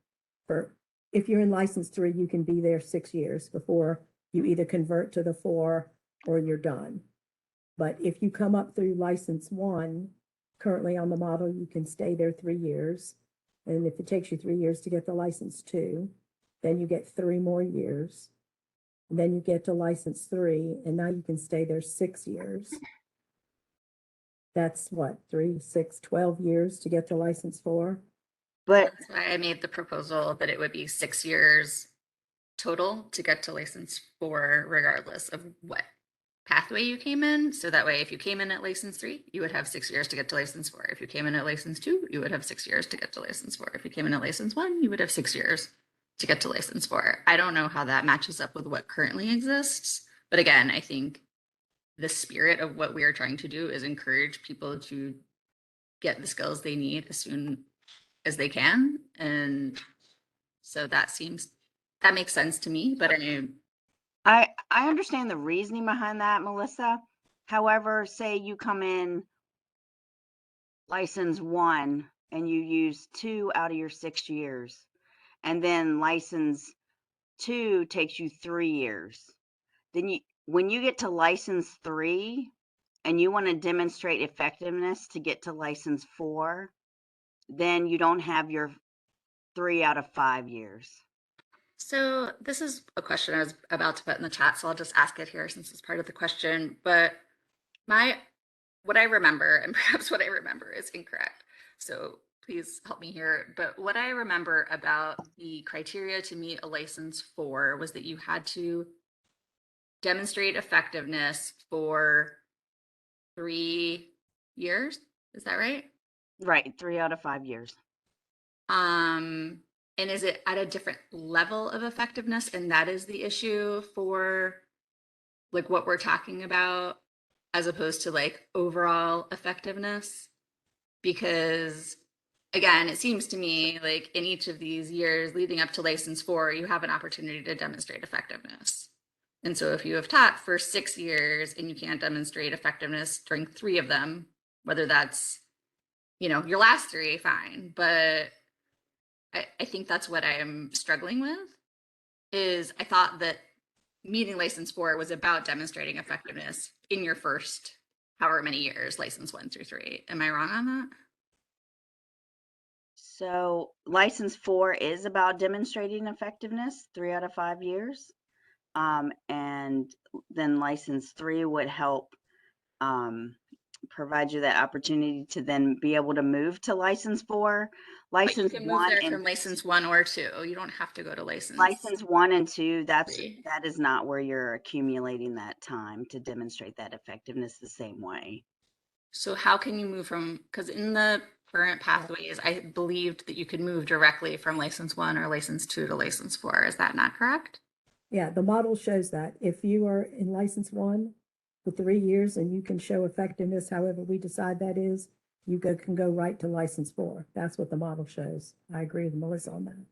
for, if you're in license 3, you can be there 6 years before you either convert to the 4 or you're done. But if you come up through license 1, currently on the model, you can stay there 3 years. And if it takes you 3 years to get the license 2, then you get 3 more years. And then you get to license 3, and now you can stay there 6 years. That's what, 3, 6, 12 years to get to license 4? But That's why I made the proposal that it would be 6 years total to get to license 4, regardless of what pathway you came in. So that way, if you came in at license 3, you would have 6 years to get to license 4. If you came in at license 2, you would have 6 years to get to license 4. If you came in at license 1, you would have 6 years to get to license 4. I don't know how that matches up with what currently exists. But again, I think the spirit of what we are trying to do is encourage people to get the skills they need as soon as they can. And so that makes sense to me, but I understand the reasoning behind that, Melissa. However, say you come in license 1 and you use 2 out of your 6 years, and then license 2 takes you 3 years. Then when you get to license 3 and you want to demonstrate effectiveness to get to license 4, then you don't have your 3 out of 5 years. So this is a question I was about to put in the chat, so I'll just ask it here since it's part of the question. But what I remember, and perhaps what I remember is incorrect, so please help me here. But what I remember about the criteria to meet a license 4 was that you had to demonstrate effectiveness for 3 years. Is that right? Right, 3 out of 5 years. And is it at a different level of effectiveness? And that is the issue for like what we're talking about, as opposed to like overall effectiveness? Because again, it seems to me like in each of these years leading up to license 4, you have an opportunity to demonstrate effectiveness. And so if you have taught for 6 years and you can't demonstrate effectiveness during 3 of them, whether that's, your last 3, fine. But I think that's what I am struggling with, is I thought that meeting license 4 was about demonstrating effectiveness in your first however many years, license 1 through 3. Am I wrong on that? So license 4 is about demonstrating effectiveness 3 out of 5 years. And then license 3 would help provide you that opportunity to then be able to move to license 4. But you License can move 1 there and from license 1 or 2. You don't have to go to license 1 and 2, that 3. is not where you're accumulating that time to demonstrate that effectiveness the same way. So how can you move from, because in the current pathways, I believed that you could move directly from license 1 or license 2 to license 4. Is that not correct? Yeah, the model shows that if you are in license 1 for 3 years and you can show effectiveness, however we decide that is, you can go right to license 4. That's what the model shows. I agree with Melissa on that.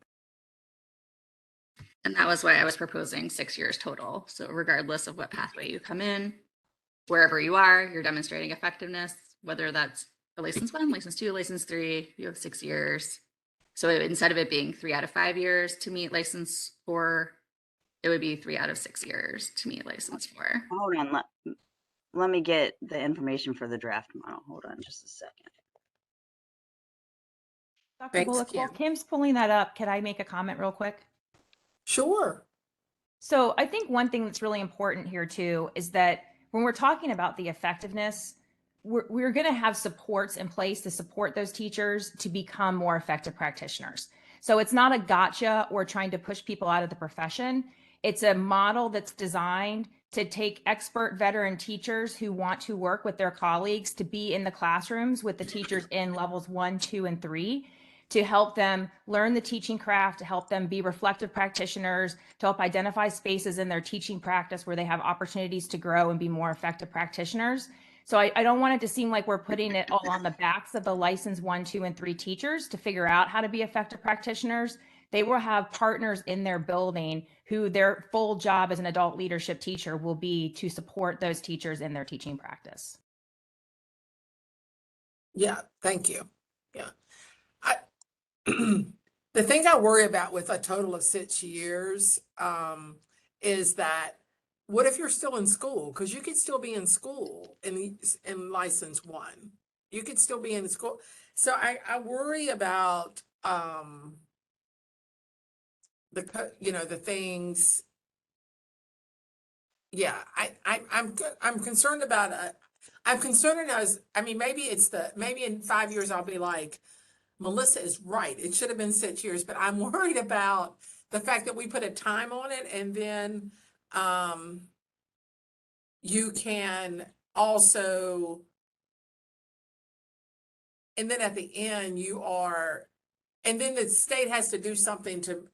And that was why I was proposing 6 years total. So regardless of what pathway you come in, wherever you are, you're demonstrating effectiveness, whether that's a license 1, license 2, license 3, you have 6 years. So instead of it being 3 out of 5 years to meet license 4, it would be 3 out of 6 years to meet license 4. Hold on, let me get the information for the draft model. Hold on just a second. Dr. Thanks, Bullock, while Kim. Kim's pulling that up, could I make a comment real quick? Sure. So I think one thing that's really important here too is that when we're talking about the effectiveness, we're going to have supports in place to support those teachers to become more effective practitioners. So it's not a gotcha or trying to push people out of the profession. It's a model that's designed to take expert veteran teachers who want to work with their colleagues to be in the classrooms with the teachers in levels 1, 2, and 3, to help them learn the teaching craft, to help them be reflective practitioners, to help identify spaces in their teaching practice where they have opportunities to grow and be more effective practitioners. So I don't want it to seem like we're putting it all on the backs of the licensed 1, 2, and 3 teachers to figure out how to be effective practitioners. They will have partners in their building who their full job as an adult leadership teacher will be to support those teachers in their teaching practice. Yeah, thank you. Yeah. The thing I worry about with a total of 6 years is that what if you're still in school? Because you could still be in school in license 1. You could still be in school. So I worry about the things. Yeah, I'm concerned about I'm concerned maybe maybe in 5 years I'll be like, Melissa is right. It should have been 6 years, but I'm worried about the fact that we put a time on it, and then you can also, and then at the end and then the state has to do something to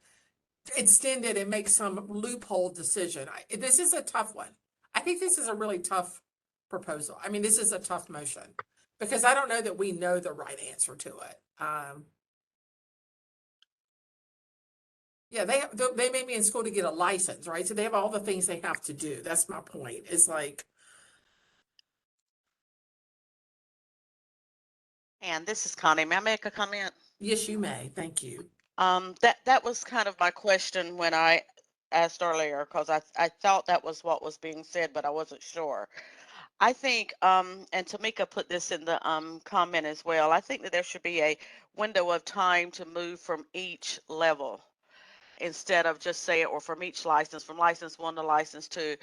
extend it and make some loophole decision. This is a tough one. I think this is a really tough proposal. I mean, this is a tough motion because I don't know that we know the right answer to it. Yeah, they may be in school to get a license, right? So they have all the things they have to do. That's my point. It's like, And this is Connie. May I make a comment? yes, you may. Thank you. That was kind of my question when I asked earlier, because I thought that was what was being said, but I wasn't sure. I think, and Tamika put this in the comment as well, I think that there should be a window of time to move from each level instead of just say it, or from each license, from license 1 to license 2.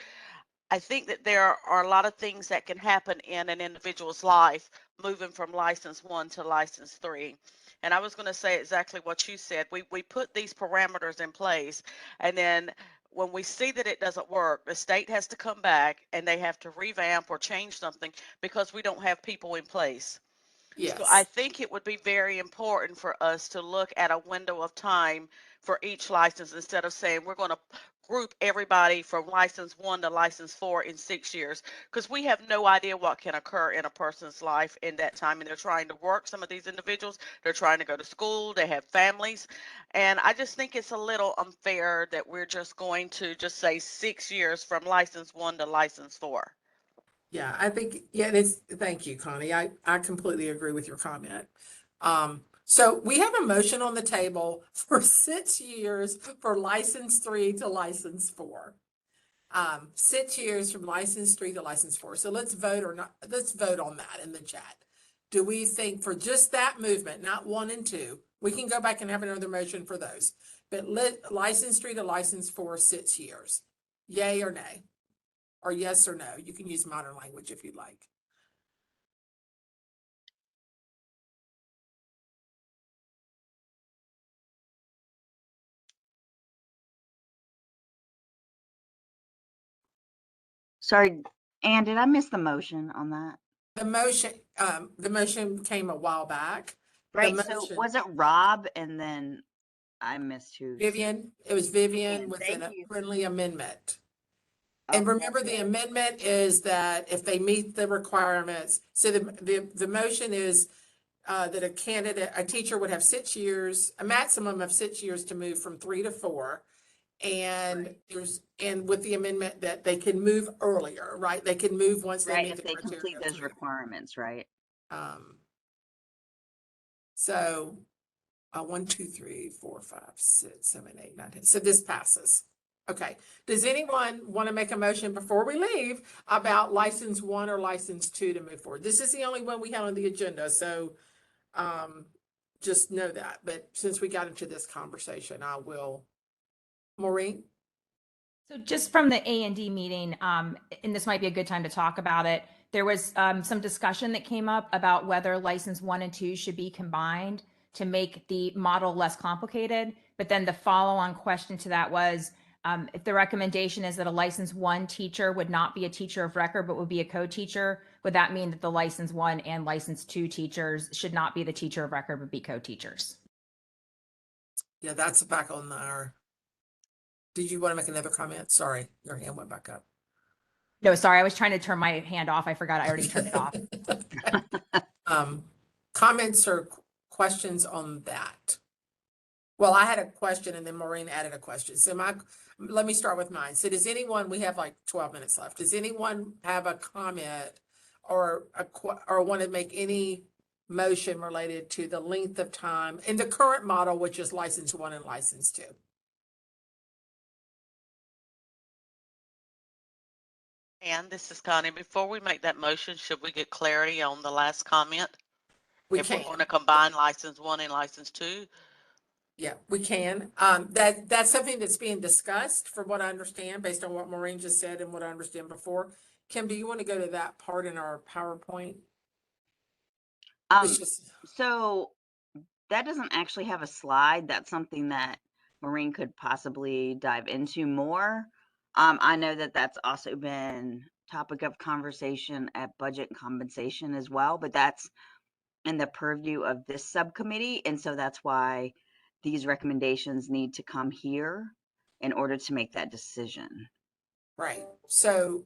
I think that there are a lot of things that can happen in an individual's life moving from license 1 to license 3. And I was going to say exactly what you said. We put these parameters in place, and then when we see that it doesn't work, the state has to come back and they have to revamp or change something because we don't have people in place. So I Yes. think it would be very important for us to look at a window of time for each license instead of saying we're going to group everybody from license 1 to license 4 in 6 years, because we have no idea what can occur in a person's life in that time. And they're trying to work, some of these individuals, they're trying to go to school, they have families. And I just think it's a little unfair that we're just going to just say 6 years from license 1 to license 4. Yeah, I think, thank you, Connie. I completely agree with your comment. So we have a motion on the table for 6 years for license 3 to license 4. 6 years from license 3 to license 4. So let's vote on that in the chat. Do we think for just that movement, not 1 and 2, we can go back and have another motion for those, but license 3 to license 4, 6 years, yay or nay? Or yes or no? You can use modern language if you'd like. Sorry, Ann, did I miss the motion on that? The motion came a while back. Right, The so motion, was it Rob and then I missed who? Vivian, it was Vivian Vivian, with thank a you. friendly amendment. Oh, And remember, that's the it. amendment is that if they meet the requirements, so the motion is that a teacher would have 6 years, a maximum of 6 years to move from 3 to 4. And and with the amendment that they can move earlier, right? They can move once they Right, meet if the they criteria. complete to those move. requirements, right? So 1, 2, 3, 4, 5, 6, 7, 8, 9, 10. So this passes. Okay. Does anyone want to make a motion before we leave about license 1 or license 2 to move forward? This is the only one we have on the agenda, so just know that. But since we got into this conversation, I will. Maureen? So just from the A&D meeting, and this might be a good time to talk about it, there was some discussion that came up about whether license 1 and 2 should be combined to make the model less complicated. But then the follow-on question to that was, if the recommendation is that a license 1 teacher would not be a teacher of record, but would be a co-teacher, would that mean that the license 1 and license 2 teachers should not be the teacher of record, but be co-teachers? Yeah, that's back on our. Did you want to make another comment? Sorry, your hand went back up. No, sorry, I was trying to turn my hand off. I forgot I already turned it off. Comments or questions on that? Well, I had a question and then Maureen added a question. So let me start with mine. So does anyone, we have like 12 minutes left. Does anyone have a comment or want to make any motion related to the length of time in the current model, which is license 1 and license 2? And this is Connie. Before we make that motion, should we get clarity on the last comment? If we're going to combine license 1 and license 2? Yeah, we can. That's something that's being discussed from what I understand, based on what Maureen just said and what I understand before. Kim, do you want to go to that part in our PowerPoint? So that doesn't actually have a slide. That's something that Maureen could possibly dive into more. I know that that's also been topic of conversation at budget and compensation as well, but that's in the purview of this subcommittee. And so that's why these recommendations need to come here in order to make that decision. Right. So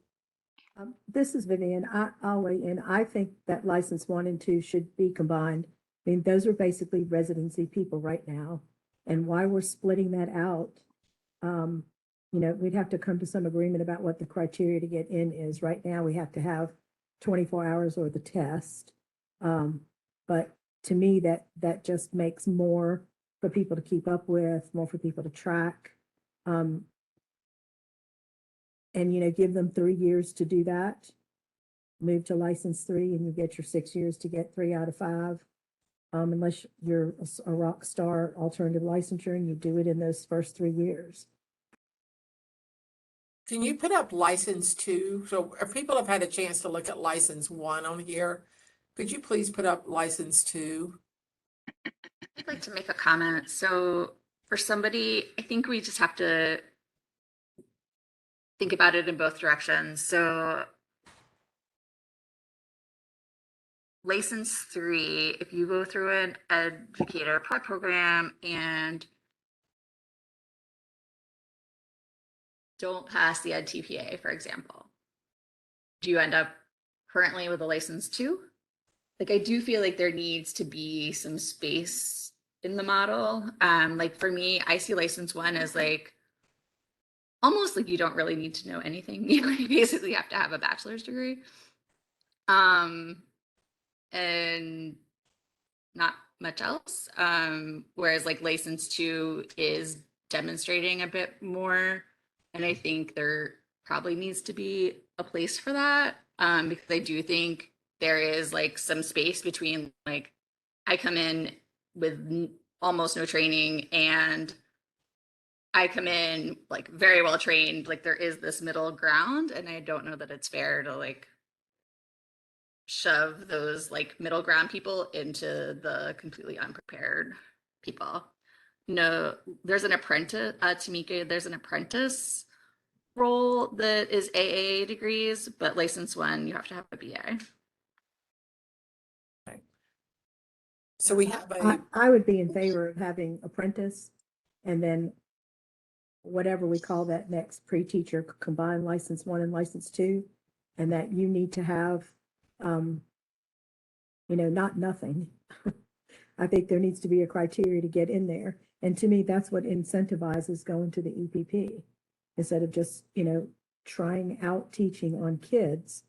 this is Vivian. I'll weigh in. I think that license 1 and 2 should be combined. I mean, those are basically residency people right now. And why we're splitting that out, we'd have to come to some agreement about what the criteria to get in is. Right now, we have to have 24 hours or the test. But to me, that just makes more for people to keep up with, more for people to track. And, give them 3 years to do that. Move to license 3 and you get your 6 years to get 3 out of 5. Unless you're a rock star alternative licensure and you do it in those first 3 years. Can you put up license 2? So if people have had a chance to look at license 1 on here, could you please put up license 2? I'd like to make a comment. So for somebody, I think we just have to think about it in both directions. So license 3, if you go through an Educator prep program and don't pass the Edtpa, for example, do you end up currently with a license 2? Like, I do feel like there needs to be some space in the model. Like for me, I see license 1 as like almost like you don't really need to know anything. You basically have to have a bachelor's degree. And not much else. Whereas like license 2 is demonstrating a bit more. And I think there probably needs to be a place for that. Because I do think there is like some space between like I come in with almost no training and I come in like very well trained. Like there is this middle ground, and I don't know that it's fair to like shove those like middle ground people into the completely unprepared people. No, there's an apprentice, Tamika, there's an apprentice role that is AA degrees, but license one, you have to have a BA. So we have I would be in favor of having apprentice and then whatever we call that next pre-teacher, combined license 1 and license 2, and that you need to have, not nothing. I think there needs to be a criteria to get in there. And to me, that's what incentivizes going to the EPP. Instead of just, trying out teaching on kids,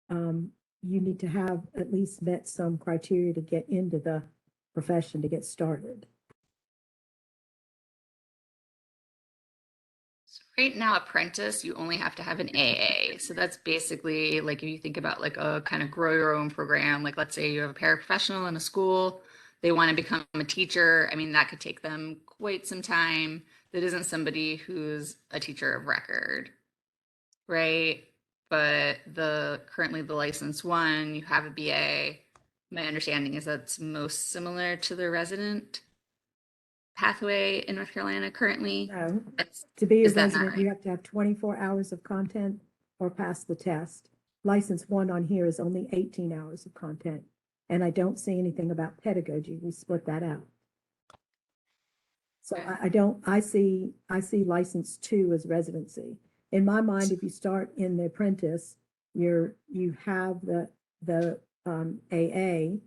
you need to have at least met some criteria to get into the profession, to get started. So right now, apprentice, you only have to have an AA. So that's basically like if you think about like a kind of grow your own program, like let's say you have a paraprofessional in a school, they want to become a teacher. I mean, that could take them quite some time. That isn't somebody who's a teacher of record, right? But currently the license 1, you have a BA. My understanding is that's most similar to the resident pathway in North Carolina currently. No, to be a Is that not resident, right? you have to have 24 hours of content or pass the test. License 1 on here is only 18 hours of content. And I don't see anything about pedagogy. We split that out. So I see license 2 as residency. In my mind, if you start in the apprentice, you have the AA,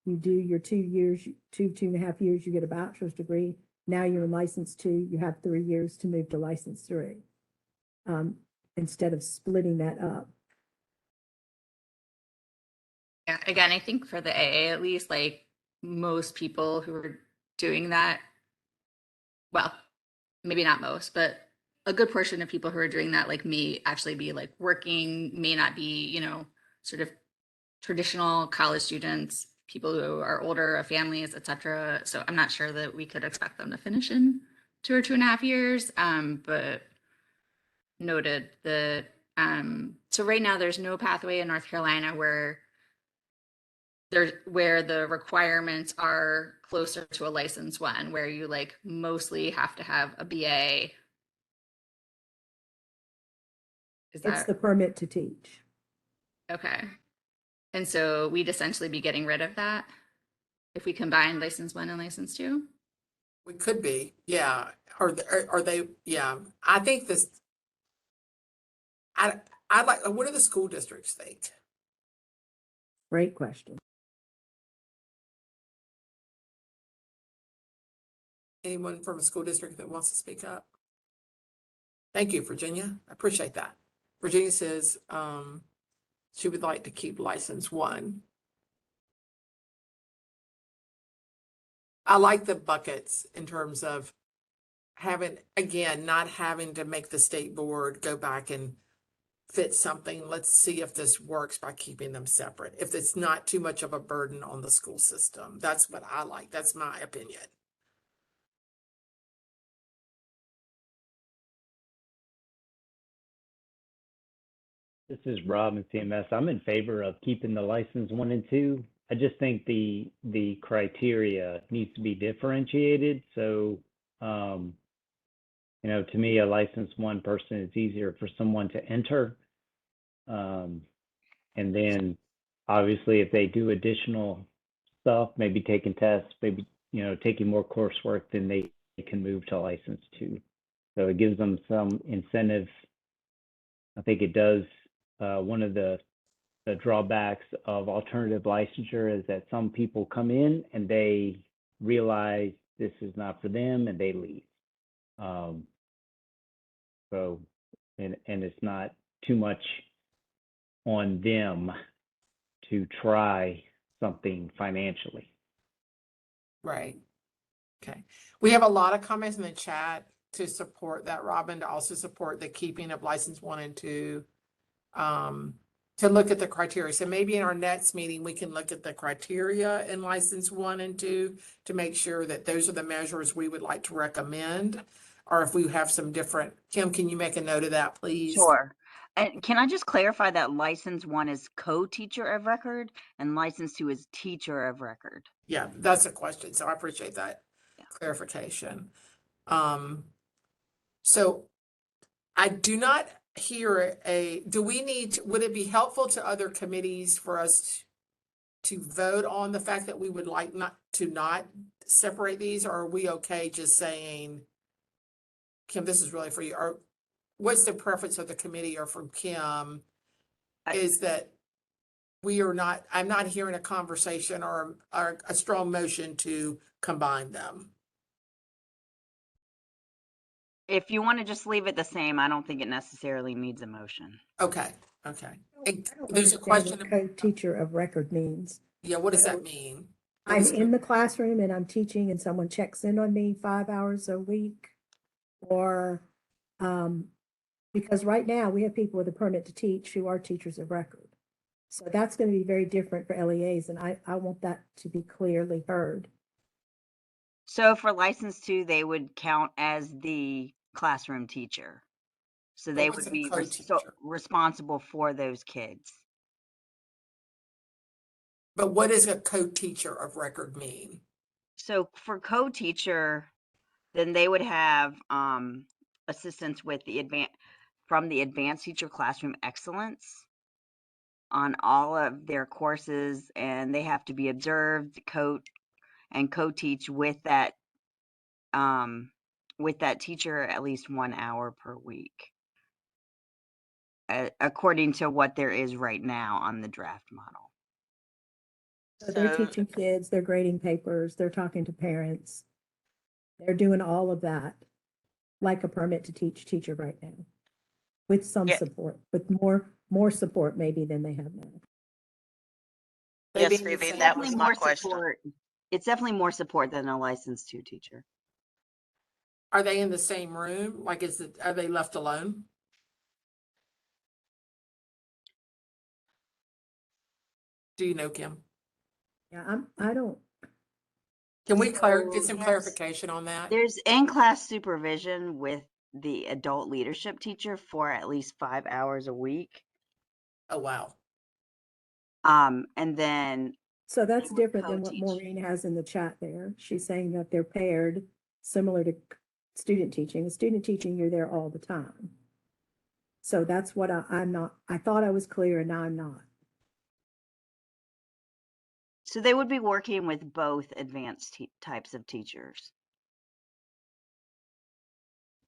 you do your 2 years, 2.5 years, you get a bachelor's degree. Now you're in license 2, you have 3 years to move to license 3. Instead of splitting that up. Yeah, again, I think for the AA, at least, like most people who are doing that, well, maybe not most, but a good portion of people who are doing that, like may actually be like working, may not be, sort of traditional college students, people who are older, of families, etc. So I'm not sure that we could expect them to finish in 2 or 2.5 years, but noted that, so right now there's no pathway in North Carolina where the requirements are closer to a license 1, where you like mostly have to have a BA. It's the permit to teach. Okay? And so we'd essentially be getting rid of that if we combine license 1 and license 2. We could be, yeah. Are they, yeah. I think this, I'd like, what do the school districts think? Great question. Anyone from a school district that wants to speak up? Thank you, Virginia. I appreciate that. Virginia says she would like to keep license 1. I like the buckets in terms of having, again, not having to make the state board go back and fit something. Let's see if this works by keeping them separate. If it's not too much of a burden on the school system. That's what I like. That's my opinion. This is Rob in CMS. I'm in favor of keeping the license 1 and 2. I just think the criteria needs to be differentiated. So, to me, a license 1 person is easier for someone to enter. And then obviously if they do additional stuff, maybe taking tests, maybe, taking more coursework, then they can move to license 2. So it gives them some incentive. I think it does. One of the drawbacks of alternative licensure is that some people come in and they realize this is not for them and they leave. So, and it's not too much on them to try something financially. Right. Okay. We have a lot of comments in the chat to support that, Robin, to also support the keeping of license 1 and 2. To look at the criteria. So maybe in our next meeting, we can look at the criteria in license 1 and 2 to make sure that those are the measures we would like to recommend. Or if we have some different, Kim, can you make a note of that, please? Sure. And can I just clarify that license 1 is co-teacher of record and license 2 is teacher of record? Yeah, that's a question. So I appreciate that clarification. So I do not hear do we need, would it be helpful to other committees for us to vote on the fact that we would like not separate these, or are we okay just saying, Kim, this is really for you, or what's the preference of the committee or from Kim? Is that I'm not hearing a conversation or a strong motion to combine them. If you want to just leave it the same, I don't think it necessarily needs a motion. Okay, okay. I don't There's a understand question. what co-teacher of record means. Yeah, what does So that mean? I'm in the classroom and I'm teaching and someone checks in on me 5 hours a week, or, because right now we have people with a permit to teach who are teachers of record. So that's going to be very different for LEAs, and I want that to be clearly heard. So for license 2, they would count as the classroom teacher. So they what's would a be co-teacher? responsible for those kids. But what does a co-teacher of record mean? So for co-teacher, then they would have assistance with the advanced teacher classroom excellence on all of their courses, and they have to be observed, co-teach with that teacher at least 1 hour per week, according to what there is right now on the draft model. So they're teaching kids, they're grading papers, they're talking to parents. They're doing all of that, like a permit to teach teacher right now, with some support, with more support maybe than they have now. Yes, Vivian, that was my question. It's definitely more support than a licensed 2 teacher. Are they in the same room? Like, are they left alone? Do you know, Kim? Yeah, I don't. Can we get some clarification on that? There's in-class supervision with the adult leadership teacher for at least 5 hours a week. Oh, wow. And then. So that's different than what Maureen has in the chat there. She's saying that they're paired, similar to student teaching. Student teaching, you're there all the time. So that's what I'm not, I thought I was clear and now I'm not. So they would be working with both advanced types of teachers.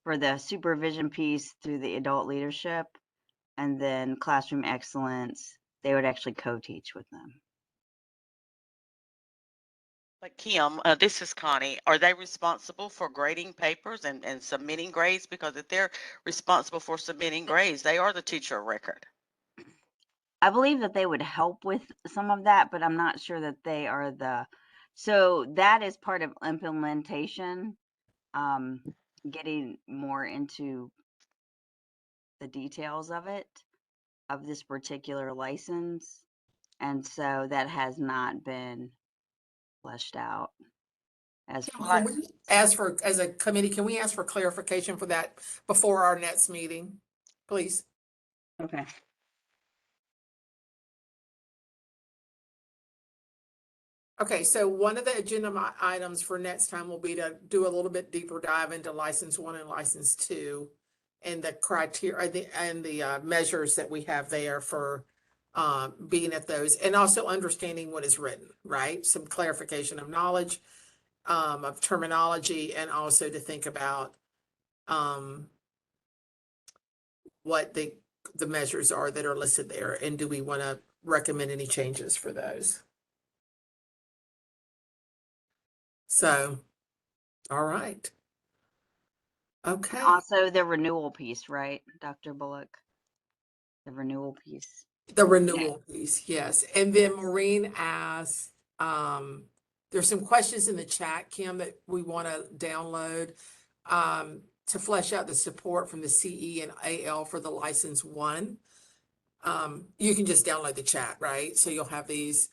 For the supervision piece through the adult leadership, and then classroom excellence, they would actually co-teach with them. But Kim, this is Connie. Are they responsible for grading papers and submitting grades? Because if they're responsible for submitting grades, they are the teacher of record. I believe that they would help with some of that, but I'm not sure that they are so that is part of implementation, getting more into the details of this particular license. And so that has not been fleshed out. As a committee, can we ask for clarification for that before our next meeting, please? Okay. Okay, so one of the agenda items for next time will be to do a little bit deeper dive into license 1 and license 2 and the criteria and the measures that we have there for being at those, and also understanding what is written, right? Some clarification of knowledge, of terminology, and also to think about what the measures are that are listed there, and do we want to recommend any changes for those? So, all right. Okay. And also the renewal piece, right, Dr. Bullock? The renewal piece. The renewal piece, yes. And then Maureen asked, there's some questions in the chat, Kim, that we want to download to flesh out the support from the CE and AL for the license 1. You can just download the chat, right? So you'll have these.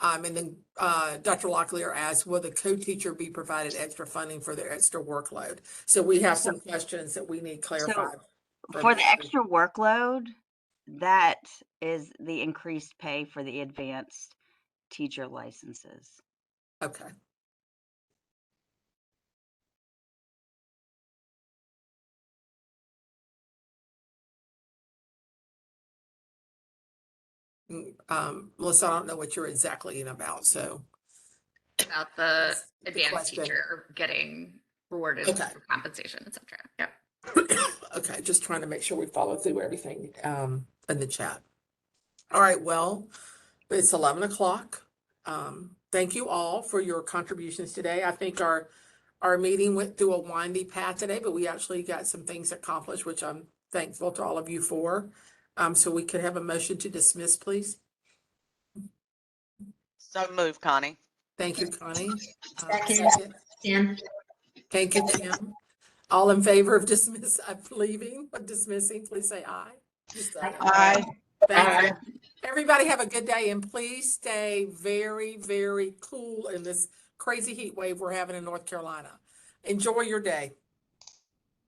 And then Dr. Locklear asked, will the co-teacher be provided extra funding for their extra workload? So we have some questions that we need clarified. For the extra workload, that is the increased pay for the advanced teacher licenses. Okay. Melissa, I don't know what you're exactly in about, so. About the That's the advanced question. teacher getting rewarded Okay. for compensation, et cetera. Yep. Okay, just trying to make sure we follow through everything in the chat. All right, well, it's 11 o'clock. Thank you all for your contributions today. I think our meeting went through a windy path today, but we actually got some things accomplished, which I'm thankful to all of you for. So we could have a motion to dismiss, please. So move, Connie. Thank you, Connie. Second. Tim. Thank you, Kim. All in favor of dismissing, please say aye. Just say Aye. Thank you. Everybody have a good day, and please stay very, very cool in this crazy heat wave we're having in North Carolina. Enjoy your day.